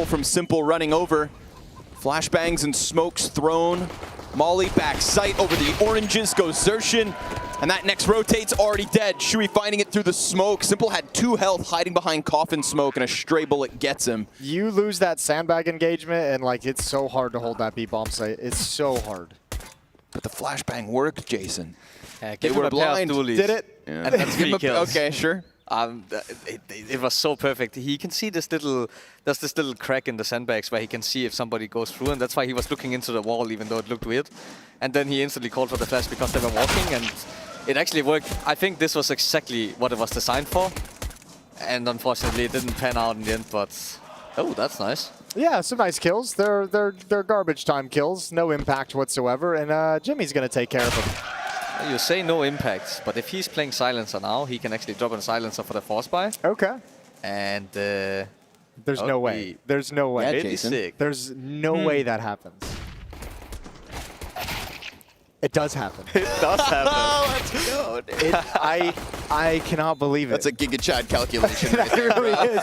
Speaker 3: from Simple running over. Flashbangs and smokes thrown. Molly back sight over the oranges goes Xerxin. And that next rotate's already dead. Shui finding it through the smoke. Simple had 2 health hiding behind coffin smoke and a stray bullet gets him.
Speaker 2: You lose that sandbag engagement and like it's so hard to hold that B-bomb site. It's so hard.
Speaker 3: But the flashbang worked, Jason.
Speaker 1: They were blind.
Speaker 2: Did it?
Speaker 1: Yeah. And that's 3 kills.
Speaker 3: Okay, sure.
Speaker 1: It was so perfect. He can see there's this little crack in the sandbags where he can see if somebody goes through, and that's why he was looking into the wall even though it looked weird. And then he instantly called for the flash because they were walking, and it actually worked. I think this was exactly what it was designed for, and unfortunately it didn't pan out in the end. But oh, that's nice. Yeah,
Speaker 2: some nice kills. They're garbage time kills, no impact whatsoever, and Jimmy's gonna take care of them.
Speaker 1: You say no impact, but if he's playing Silencer now, he can actually drop in Silencer for the force buy.
Speaker 2: Okay.
Speaker 1: And
Speaker 2: there's no way. There's no way.
Speaker 3: Yeah, Jason.
Speaker 1: Sick.
Speaker 2: There's no way that happens. It does happen.
Speaker 1: It does happen.
Speaker 3: Oh, let's go, dude.
Speaker 2: I cannot believe it.
Speaker 3: That's a Giga Chad calculation. Right
Speaker 2: It really is.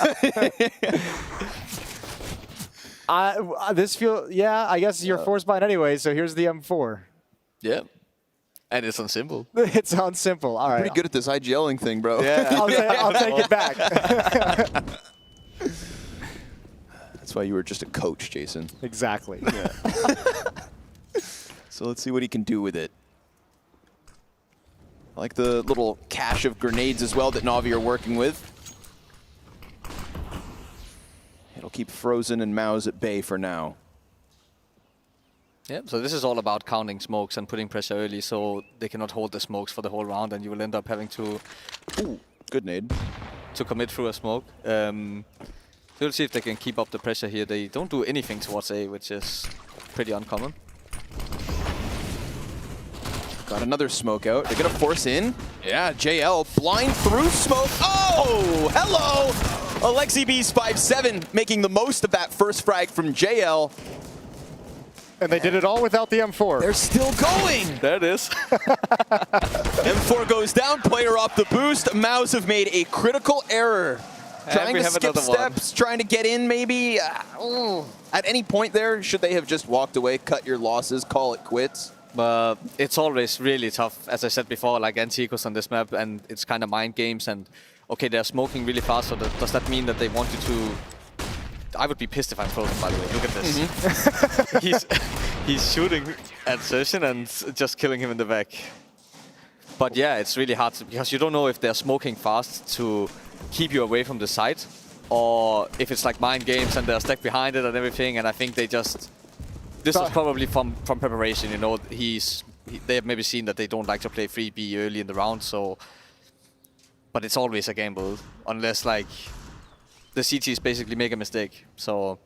Speaker 2: I guess you're force bind anyway, so here's the M4.
Speaker 1: Yeah. And it's on Simple.
Speaker 2: It's on Simple. All right.
Speaker 3: Pretty good at this IGLing thing, bro.
Speaker 1: Yeah.
Speaker 2: I'll take it back.
Speaker 3: That's why you were just a coach, Jason.
Speaker 2: Exactly. Yeah.
Speaker 3: So let's see what he can do with it. I like the little cache of grenades as well that Navi are working with. It'll keep Frozen and Mouz at bay for now.
Speaker 1: Yeah, so this is all about counting smokes and putting pressure early so they cannot hold the smokes for the whole round, and you will end up having to
Speaker 3: Good nade.
Speaker 1: to commit through a smoke. We'll see if they can keep up the pressure here. They don't do anything towards A, which is pretty uncommon.
Speaker 3: Got another smoke out. They're gonna force in. Yeah, JL blind through smoke. Oh, hello! Alexi B's 5-7 making the most of that first frag from JL.
Speaker 2: And they did it all without the M4.
Speaker 3: They're still going.
Speaker 1: There it is.
Speaker 3: M4 goes down, player off the boost. Mouz have made a critical error. Trying to skip steps, trying to get in maybe. At any point there, should they have just walked away, cut your losses, call it quits?
Speaker 1: But it's always really tough, as I said before, like anti-ecos on this map, and it's kind of mind games. And okay, they're smoking really fast, so does that mean that they want you to... I would be pissed if I'm Frozen, by the way. Look at this. He's shooting at Xerxin and just killing him in the back. But yeah, it's really hard because you don't know if they're smoking fast to keep you away from the site, or if it's like mind games and they're stuck behind it and everything. And I think they just... This was probably from preparation, you know. They have maybe seen that they don't like to play 3B early in the round, so... But it's always a gamble, unless like... The CTs basically make a mistake, so...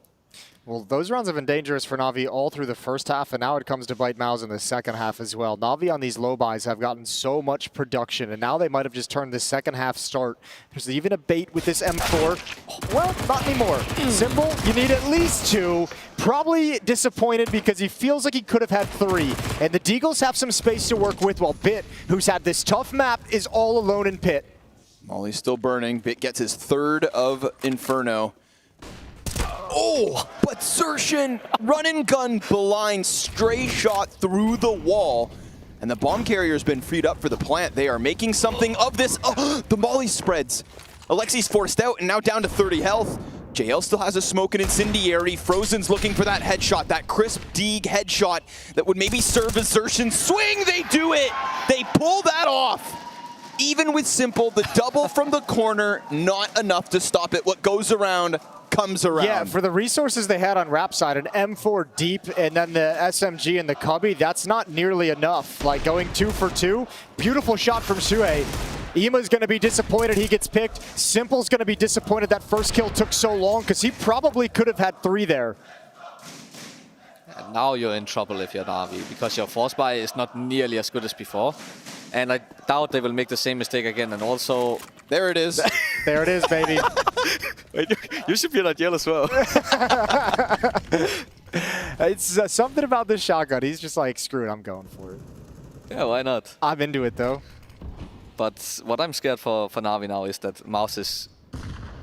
Speaker 2: Well, those rounds have been dangerous for Navi all through the first half, and now it comes to bite Mouz in the second half as well. Navi on these low buys have gotten so much production, and now they might have just turned the second half start. There's even a bait with this M4. Well, not anymore. Simple, you need at least 2. Probably disappointed because he feels like he could have had 3. And the Deagles have some space to work with, while Bit, who's had this tough map, is all alone in pit.
Speaker 3: Molly's still burning. Bit gets his 3rd of Inferno. Oh, but Xerxin, run and gun blind, stray shot through the wall. And the bomb carrier's been freed up for the plant. They are making something of this. Oh, the Molly spreads. Alexi's forced out and now down to 30 health. JL still has a smoke and incendiary. Frozen's looking for that headshot, that crisp Deeg headshot that would maybe serve as Xerxin's swing. They do it. They pull that off. Even with Simple, the double from the corner, not enough to stop it. What goes around comes around.
Speaker 2: Yeah, for the resources they had on Rap side, an M4 deep and then the SMG and the Cubby, that's not nearly enough. Like going 2 for 2, beautiful shot from Sue. Ima's going to be disappointed he gets picked. Simple's going to be disappointed that first kill took so long because he probably could have had 3 there.
Speaker 1: And now you're in trouble if you're Navi, because your force buy is not nearly as good as before. And I doubt they will make the same mistake again. And also...
Speaker 3: There it is.
Speaker 2: There it is, baby.
Speaker 1: Wait, you should be that yell as well.
Speaker 2: It's something about this shotgun. He's just like, screw it, I'm going for it.
Speaker 1: Yeah, why not?
Speaker 2: I'm into it, though.
Speaker 1: But what I'm scared for Navi now is that Mouz is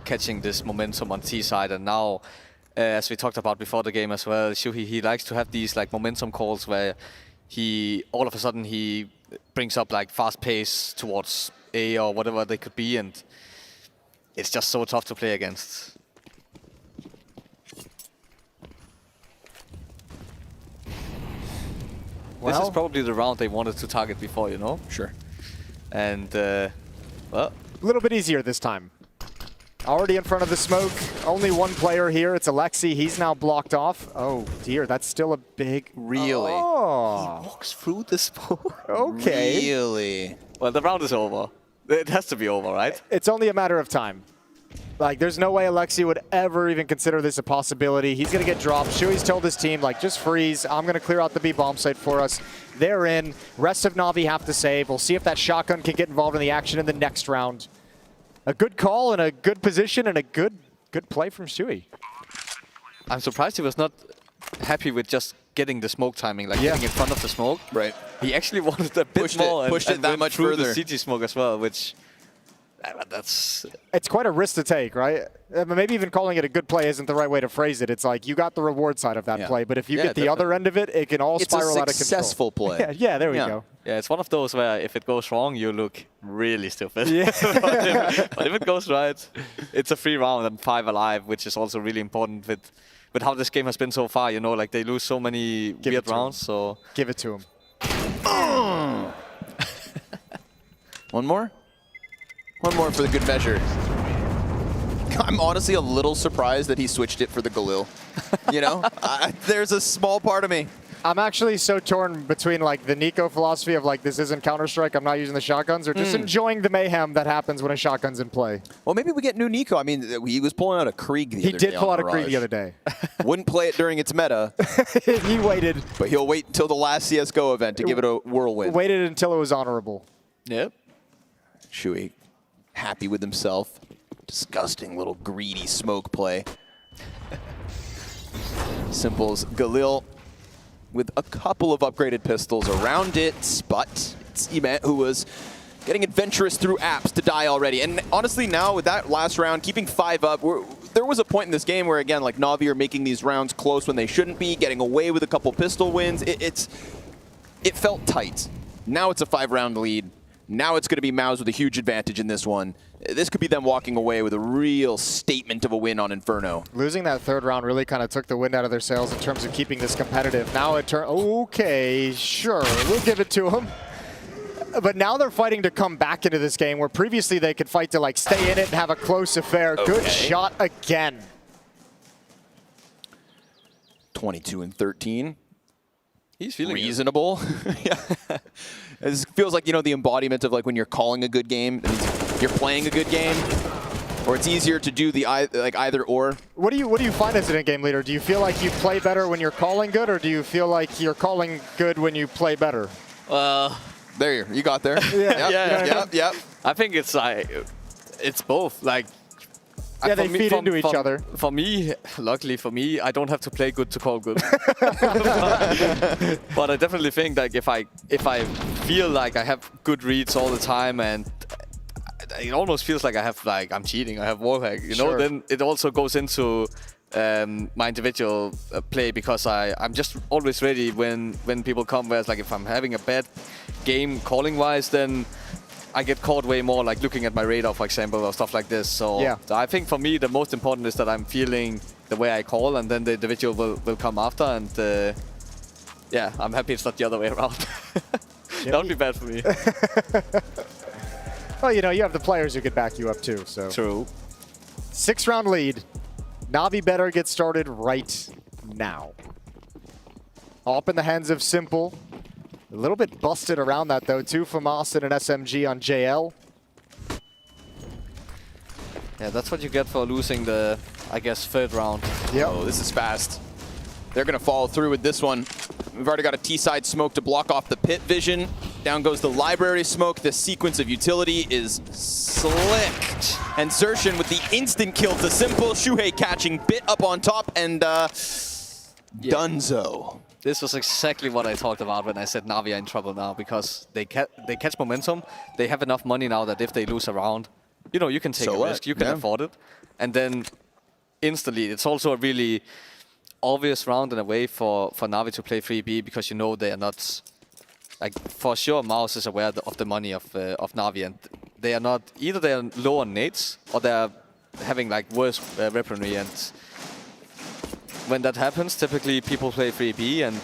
Speaker 1: catching this momentum on T side, and now as we talked about before the game as well, Shuhei, he likes to have these like momentum calls where he all of a sudden he brings up like fast pace towards A or whatever they could be, and it's just so tough to play against. This is probably the round they wanted to target before, you know?
Speaker 3: Sure.
Speaker 1: And, well...
Speaker 2: A little bit easier this time. Already in front of the smoke. Only one player here. It's Alexi. He's now blocked off. Oh, dear. That's still a big...
Speaker 3: Really?
Speaker 2: Oh.
Speaker 1: He walks through the smoke.
Speaker 2: Okay.
Speaker 3: Really?
Speaker 1: Well, the round is over. It has to be over, right?
Speaker 2: It's only a matter of time. Like, there's no way Alexi would ever even consider this a possibility. He's going to get dropped. Shui's told his team, like, just freeze. I'm going to clear out the B bomb site for us. They're in. Rest of Navi have to save. We'll see if that shotgun can get involved in the action in the next round. A good call and a good position and a good play from Shui.
Speaker 1: I'm surprised he was not happy with just getting the smoke timing, like getting in front of the smoke.
Speaker 3: Right.
Speaker 1: He actually wanted a bit more
Speaker 3: pushed it that
Speaker 1: went
Speaker 3: much
Speaker 1: through
Speaker 3: further.
Speaker 1: the CT smoke as well, which that's...
Speaker 2: It's quite a risk to take, right? Maybe even calling it a good play isn't the right way to phrase it. It's like you got the reward side of that play, but if you get the other end of it, it can all spiral out of control.
Speaker 3: It's a successful play.
Speaker 2: Yeah, there we go.
Speaker 1: Yeah, it's one of those where if it goes wrong, you look really stupid.
Speaker 2: Yeah.
Speaker 1: but if it goes right, it's a free round and 5 alive, which is also really important with how this game has been so far. You know, like they lose so many weird rounds. So
Speaker 2: give it to him.
Speaker 3: One more? One more for the good measure. I'm honestly a little surprised that he switched it for the Galil. You know, there's a small part of me.
Speaker 2: I'm actually so torn between like the Nico philosophy of like this isn't Counter-Strike, I'm not using the shotguns, or just enjoying the mayhem that happens when a shotgun's in play.
Speaker 3: Well, maybe we get new Nico. I mean, he was pulling out a Krieg the other day.
Speaker 2: He did pull out a Krieg the other day.
Speaker 3: Wouldn't play it during its meta.
Speaker 2: He waited.
Speaker 3: But he'll wait until the last CSGO event to give it a whirlwind.
Speaker 2: Waited until it was honorable.
Speaker 1: Yep.
Speaker 3: Shui, happy with himself. Disgusting little greedy smoke play. Simple's Galil with a couple of upgraded pistols around it, but it's Emet who was getting adventurous through apps to die already. And honestly, now with that last round, keeping 5 up, there was a point in this game where, again, like Navi are making these rounds close when they shouldn't be, getting away with a couple pistol wins. It felt tight. Now it's a 5-round lead. Now it's going to be Mouz with a huge advantage in this one. This could be them walking away with a real statement of a win on Inferno.
Speaker 2: Losing that 3rd round really kind of took the wind out of their sails in terms of keeping this competitive. Now it turned, okay, sure, we'll give it to them. But now they're fighting to come back into this game where previously they could fight to like stay in it and have a close affair. Okay. Good shot again.
Speaker 3: 22 and 13.
Speaker 1: He's feeling
Speaker 3: reasonable. Yeah. It feels like, you know, the embodiment of like when you're calling a good game, it means you're playing a good game, or it's easier to do the either or. What do
Speaker 2: you find as an in-game leader? Do you feel like you play better when you're calling good, or do you feel like you're calling good when you play better?
Speaker 3: There you got there.
Speaker 1: Yep. I think it's like it's both. Like
Speaker 2: yeah, they feed into each other.
Speaker 1: For me, luckily for me, I don't have to play good to call good. But I definitely think like if I feel like I have good reads all the time and it almost feels like I'm cheating, I have wallhack, you know, then it also goes into my individual play, because I'm just always ready when people come, where it's like if I'm having a bad game calling wise, then I get caught way more like looking at my radar, for example, or stuff like this. So I think for me, the most important is that I'm feeling the way I call, and then the individual will come after. And yeah, I'm happy it's not the other way around. That would be bad for me.
Speaker 2: Well, you know, you have the players who could back you up too. So
Speaker 1: true.
Speaker 2: 6-round lead. Navi better get started right now. All up in the hands of Simple. A little bit busted around that, though, too, from Austin and SMG on JL.
Speaker 1: Yeah, that's what you get for losing the, I guess, 3rd round.
Speaker 2: Yep.
Speaker 3: Oh, this is fast. They're going to follow through with this one. We've already got a T-side smoke to block off the pit vision. Down goes the library smoke. This sequence of utility is slick. And Zershin with the instant kill to Simple. Shuhei catching Bit up on top, and Dunzo.
Speaker 1: This was exactly what I talked about when I said Navi are in trouble now, because they catch momentum. They have enough money now that if they lose a round, you know, you can take a risk, you can afford it. And then instantly. It's also a really obvious round in a way for Navi to play 3B because you know they are not, like for sure Mouz is aware of the money of Navi, and they are not, either they are low on nades or they are having like worse weaponry, and when that happens typically people play 3B, and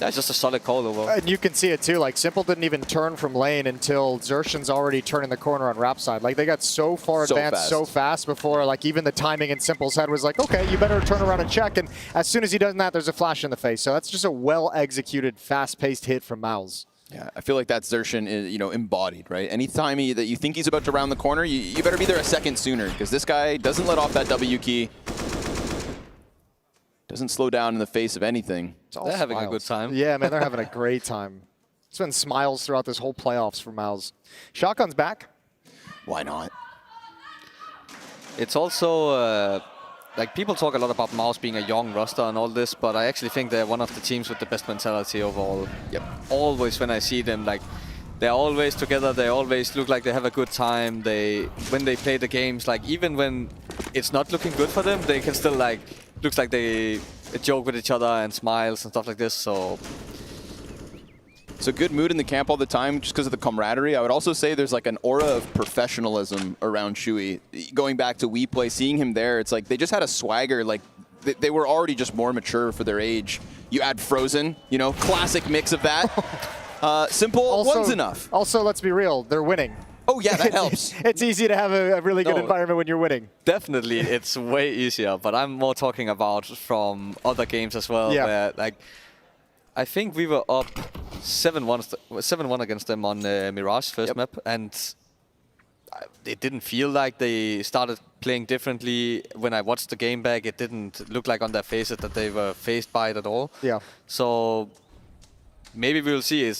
Speaker 1: it's just a solid call overall.
Speaker 2: And you can see it too, like Simple didn't even turn from lane until Xertion's already turning the corner on Rap side. Like they got so far advanced so fast before, like even the timing in Simple's head was like, okay, you better turn around and check. And as soon as he does that, there's a flash in the face. So that's just a well-executed, fast-paced hit from Mouz.
Speaker 3: Yeah, I feel like that Xertion is, embodied, right? Anytime that you think he's about to round the corner, you better be there a second sooner, because this guy doesn't let off that W key. Doesn't slow down in the face of anything.
Speaker 1: They're having a good time.
Speaker 2: Yeah, man, they're having a great time. It's been smiles throughout this whole playoffs for Mouz. Shotgun's back.
Speaker 3: Why not?
Speaker 1: It's also, like people talk a lot about Mouz being a young roster and all this, but I actually think they're one of the teams with the best mentality overall. Yep. Always when I see them, like they're always together, they always look like they have a good time. When they play the games, like even when it's not looking good for them, they can still like, looks like they joke with each other and smiles and stuff like this, so.
Speaker 3: It's a good mood in the camp all the time just because of the camaraderie. I would also say there's like an aura of professionalism around Shui. Going back to WePlay, seeing him there, it's like they just had a swagger, like they were already just more mature for their age. You add Frozen, classic mix of that. Simple, also, one's enough.
Speaker 2: Also, let's be real, they're winning.
Speaker 3: Oh yeah, that helps.
Speaker 2: It's easy to have a really good environment when you're winning.
Speaker 1: Definitely, it's way easier, but I'm more talking about from other games as well.
Speaker 2: Yeah.
Speaker 1: Where, like, I think we were up 7-1 against them on Mirage first map, and it didn't feel like they started playing differently. When I watched the game back, it didn't look like on their faces that they were phased by it at all.
Speaker 2: Yeah.
Speaker 1: So maybe we'll see.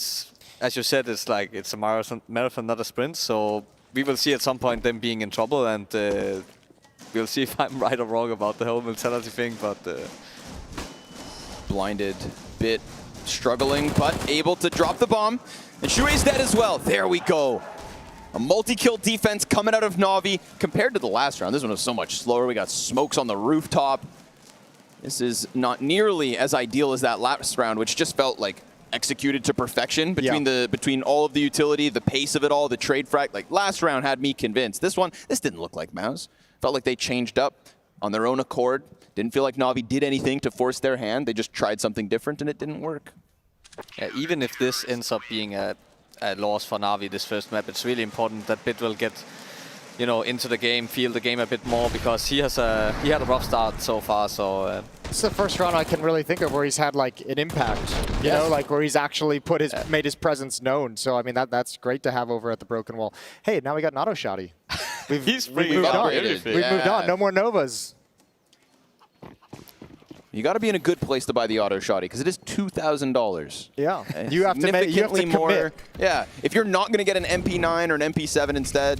Speaker 1: As you said, it's like it's a marathon, not a sprint. So we will see at some point them being in trouble, and we'll see if I'm right or wrong about the whole mentality thing. But
Speaker 3: blinded, Bit struggling, but able to drop the bomb. And Shui's dead as well. There we go. A multi-kill defense coming out of Navi. Compared to the last round, this one was so much slower. We got smokes on the rooftop. This is not nearly as ideal as that last round, which just felt like executed to perfection between all of the utility, the pace of it all, the trade frag. Like last round had me convinced. This didn't look like Mouz. Felt like they changed up on their own accord. Didn't feel like Navi did anything to force their hand. They just tried something different and it didn't work.
Speaker 1: Yeah, even if this ends up being a loss for Navi this first map, it's really important that Bit will get into the game, feel the game a bit more, because he had a rough start so far. So
Speaker 2: it's the first round I can really think of where he's had like an impact, you know, like where he's actually made his presence known. So I mean that's great to have over at the Broken Wall. Hey, now we got Nato Shotty. We've moved on. We've moved on. No more Novas.
Speaker 3: You got to be in a good place to buy the auto shotty because it is $2,000.
Speaker 2: Yeah, you have to more.
Speaker 3: Yeah, if you're not going to get an MP9 or an MP7 instead,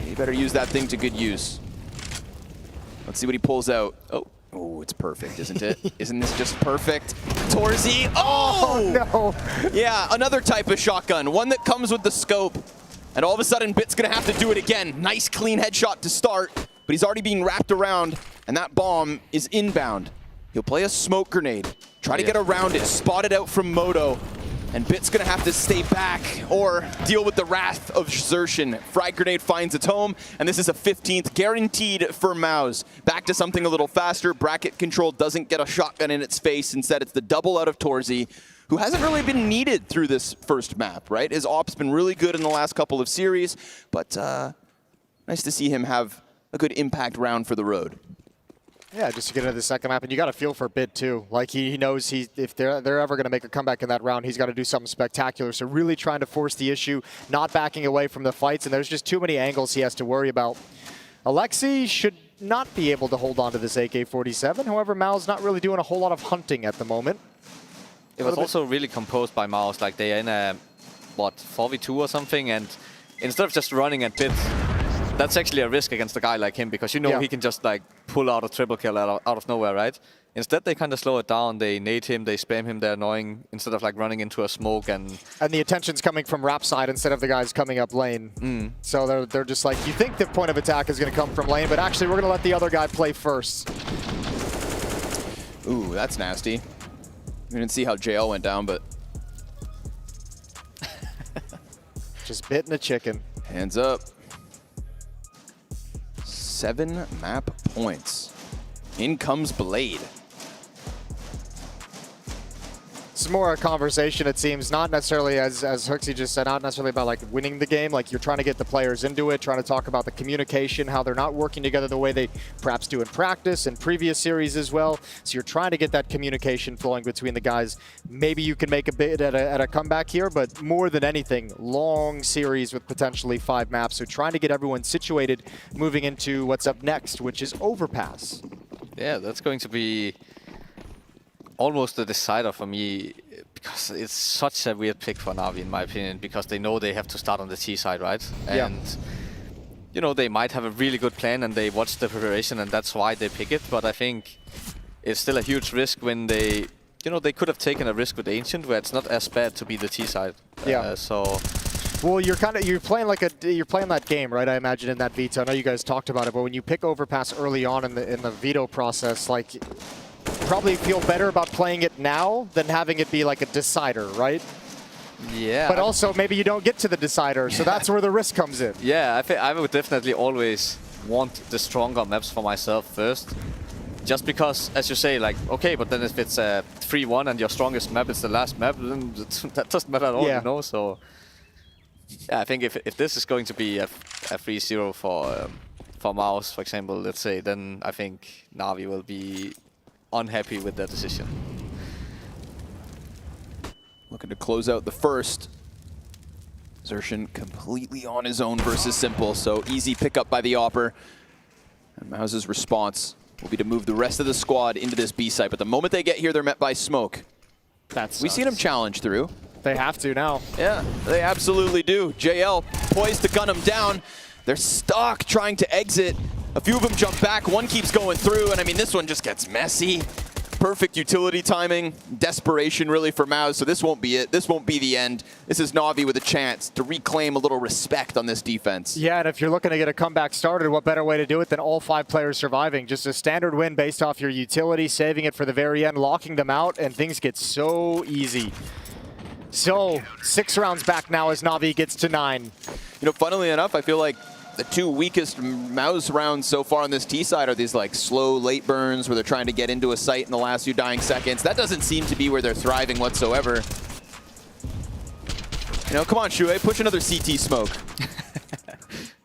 Speaker 3: you better use that thing to good use. Let's see what he pulls out. Oh, it's perfect, isn't it? Isn't this just perfect? Torzi. Oh
Speaker 2: no!
Speaker 3: Yeah, another type of shotgun, one that comes with the scope, and all of a sudden Bit's going to have to do it again. Nice clean headshot to start, but he's already being wrapped around. And that bomb is inbound. He'll play a smoke grenade, try to get around it, spot it out from Moto, and Bit's gonna have to stay back or deal with the wrath of Xertion. Frag grenade finds its home, and this is a 15th guaranteed for Mouz. Back to something a little faster. Bracket control doesn't get a shotgun in its face. Instead, it's the double out of Torzi, who hasn't really been needed through this first map, right? His op's been really good in the last couple of series, but nice to see him have a good impact round for the road.
Speaker 2: Yeah, just to get into the second map, and you got to feel for Bit too. Like he knows if they're ever going to make a comeback in that round, he's got to do something spectacular. So really trying to force the issue, not backing away from the fights, and there's just too many angles he has to worry about. Alexi should not be able to hold on to this AK-47. However, Mouz not really doing a whole lot of hunting at the moment.
Speaker 1: It was also really composed by Mouz. Like they're in a 4v2 or something, and instead of just running at Bit, that's actually a risk against a guy like him, because you know he can just like pull out a triple kill out of nowhere, right? Instead, they kind of slow it down. They nade him, they spam him, they're annoying, instead of like running into a smoke and...
Speaker 2: And the attention's coming from Rap side instead of the guys coming up lane. So they're just like, you think the point of attack is going to come from lane, but actually we're going to let the other guy play first.
Speaker 3: Ooh, that's nasty. We didn't see how JL went down, but...
Speaker 2: Just bitten a chicken.
Speaker 3: Hands up. 7 map points. In comes Blade.
Speaker 2: It's more a conversation, it seems, not necessarily, as Hooksy just said, not necessarily about like winning the game. Like, you're trying to get the players into it, trying to talk about the communication, how they're not working together the way they perhaps do in practice and previous series as well. So you're trying to get that communication flowing between the guys. Maybe you can make a bit at a comeback here, but more than anything, long series with potentially 5 maps. So trying to get everyone situated moving into what's up next, which is Overpass.
Speaker 1: Yeah, that's going to be almost the decider for me, because it's such a weird pick for Navi, in my opinion, because they know they have to start on the T side, right? And, you know, they might have a really good plan and they watch the preparation and that's why they pick it, but I think it's still a huge risk when they, you know, they could have taken a risk with Ancient where it's not as bad to be the T side. So...
Speaker 2: Well, you're playing that game, right? I imagine in that veto. I know you guys talked about it, but when you pick Overpass early on in the veto process, like, probably feel better about playing it now than having it be like a decider, right?
Speaker 1: Yeah.
Speaker 2: But also maybe you don't get to the decider, so that's where the risk comes in.
Speaker 1: Yeah, I would definitely always want the stronger maps for myself first. Just because, as you say, like, okay, but then if it's a 3-1 and your strongest map is the last map, then that doesn't matter at all, you know? So, yeah, I think if this is going to be a 3-0 for Mouz, for example, let's say, then I think Navi will be unhappy with that decision.
Speaker 3: Looking to close out the first. Xertion completely on his own versus Simple, so easy pickup by the Opper. And Mouz's response will be to move the rest of the squad into this B site, but the moment they get here, they're met by smoke. We've seen him challenge through.
Speaker 2: They have to now.
Speaker 3: Yeah, they absolutely do. JL poised to gun him down. They're stuck trying to exit. A few of them jump back, one keeps going through, and I mean, this one just gets messy. Perfect utility timing, desperation really for Mouz, so this won't be it. This won't be the end. This is Navi with a chance to reclaim a little respect on this defense.
Speaker 2: Yeah, and if you're looking to get a comeback started, what better way to do it than all 5 players surviving? Just a standard win based off your utility, saving it for the very end, locking them out, and things get so easy. So, 6 rounds back now as Navi gets to 9.
Speaker 3: You know, funnily enough, I feel like the 2 weakest Mouz rounds so far on this T side are these like slow late burns where they're trying to get into a site in the last few dying seconds. That doesn't seem to be where they're thriving whatsoever. You know, come on, Shuei, push another CT smoke.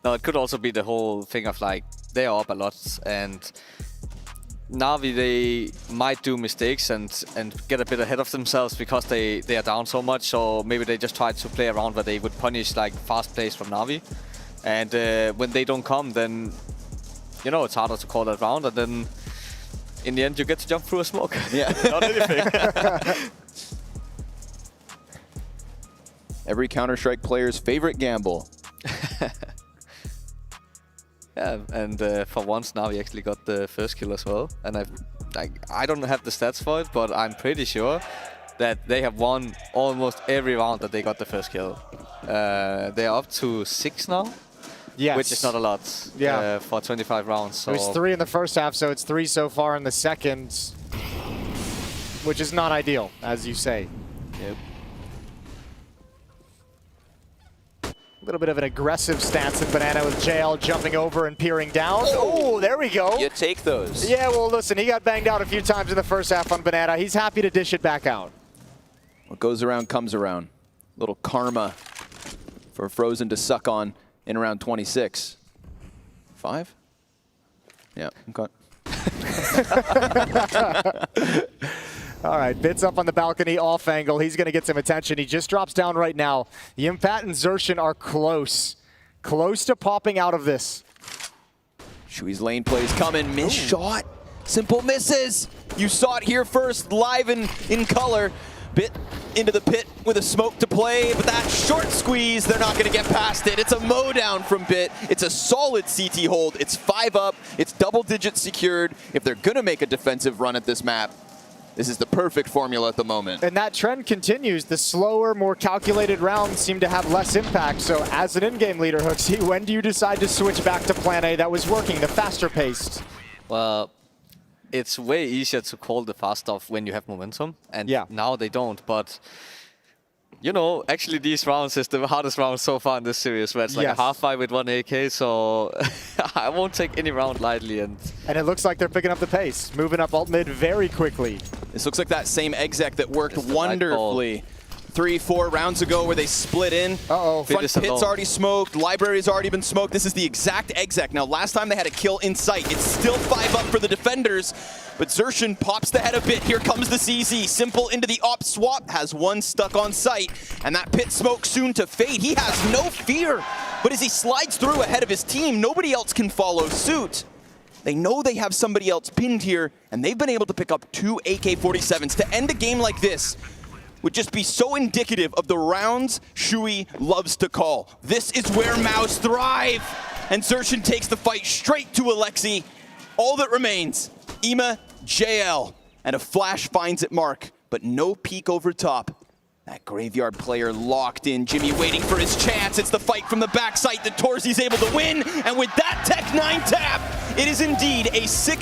Speaker 1: No, it could also be the whole thing of like, they are up a lot, and Navi, they might do mistakes and get a bit ahead of themselves because they are down so much, so maybe they just try to play around where they would punish like fast plays from Navi. And when they don't come, then, you know, it's harder to call that round, and then in the end you get to jump through a smoke.
Speaker 3: Yeah.
Speaker 1: Not anything.
Speaker 3: Every Counter-Strike player's favorite gamble.
Speaker 1: Yeah, and for once Navi actually got the first kill as well. And I don't have the stats for it, but I'm pretty sure that they have won almost every round that they got the first kill. They're up to 6 now.
Speaker 2: Yes.
Speaker 1: Which is not a lot for 25 rounds. So.
Speaker 2: It was 3 in the first half, so it's 3 so far in the second, which is not ideal, as you say.
Speaker 1: Yep.
Speaker 2: A little bit of an aggressive stance in Banana with JL jumping over and peering down. Oh, there we go.
Speaker 3: You take those.
Speaker 2: Yeah, well, listen, he got banged out a few times in the first half on Banana. He's happy to dish it back out.
Speaker 3: What goes around comes around. Little karma for Frozen to suck on in around 26. 5? Yeah, okay.
Speaker 2: All right, Bits up on the balcony, off angle. He's going to get some attention. He just drops down right now. The Impat and Xertion are close to popping out of this.
Speaker 3: Shui's lane plays coming. Miss shot. Simple misses. You saw it here first, live in color. Bit into the pit with a smoke to play, but that short squeeze, they're not going to get past it. It's a mow down from Bit. It's a solid CT hold. It's 5 up. It's double digits secured. If they're going to make a defensive run at this map, this is the perfect formula at the moment.
Speaker 2: And that trend continues. The slower, more calculated rounds seem to have less impact. So as an in-game leader, Hooksy, when do you decide to switch back to plan A that was working, the faster paced?
Speaker 1: Well, it's way easier to call the fast stuff when you have momentum, and now they don't. But you know, actually these rounds is the hardest round so far in this series, where it's like a half fight with 1 AK, so I won't take any round lightly. And
Speaker 2: it looks like they're picking up the pace, moving up alt mid very quickly.
Speaker 3: This looks like that same exec that worked wonderfully 3-4 rounds ago where they split in.
Speaker 2: Uh-oh.
Speaker 3: Front pit's already smoked, library's already been smoked. This is the exact exec. Now, last time they had a kill in sight. It's still 5 up for the defenders, but Xerxin pops the head a bit. Here comes the CZ. Simple into the op swap, has one stuck on site, and that pit smoke soon to fade. He has no fear, but as he slides through ahead of his team, nobody else can follow suit. They know they have somebody else pinned here, and they've been able to pick up 2 AK-47s. To end a game like this would just be so indicative of the rounds Shui loves to call. This is where Mouz thrive, and Xerxin takes the fight straight to Alexi. All that remains, Ima, JL, and a flash finds it Mark, but no peek over top. That Graveyard player locked in, Jimmy waiting for his chance. It's the fight from the backside that Torzi's able to win, and with that Tech 9 tap, it is indeed a 6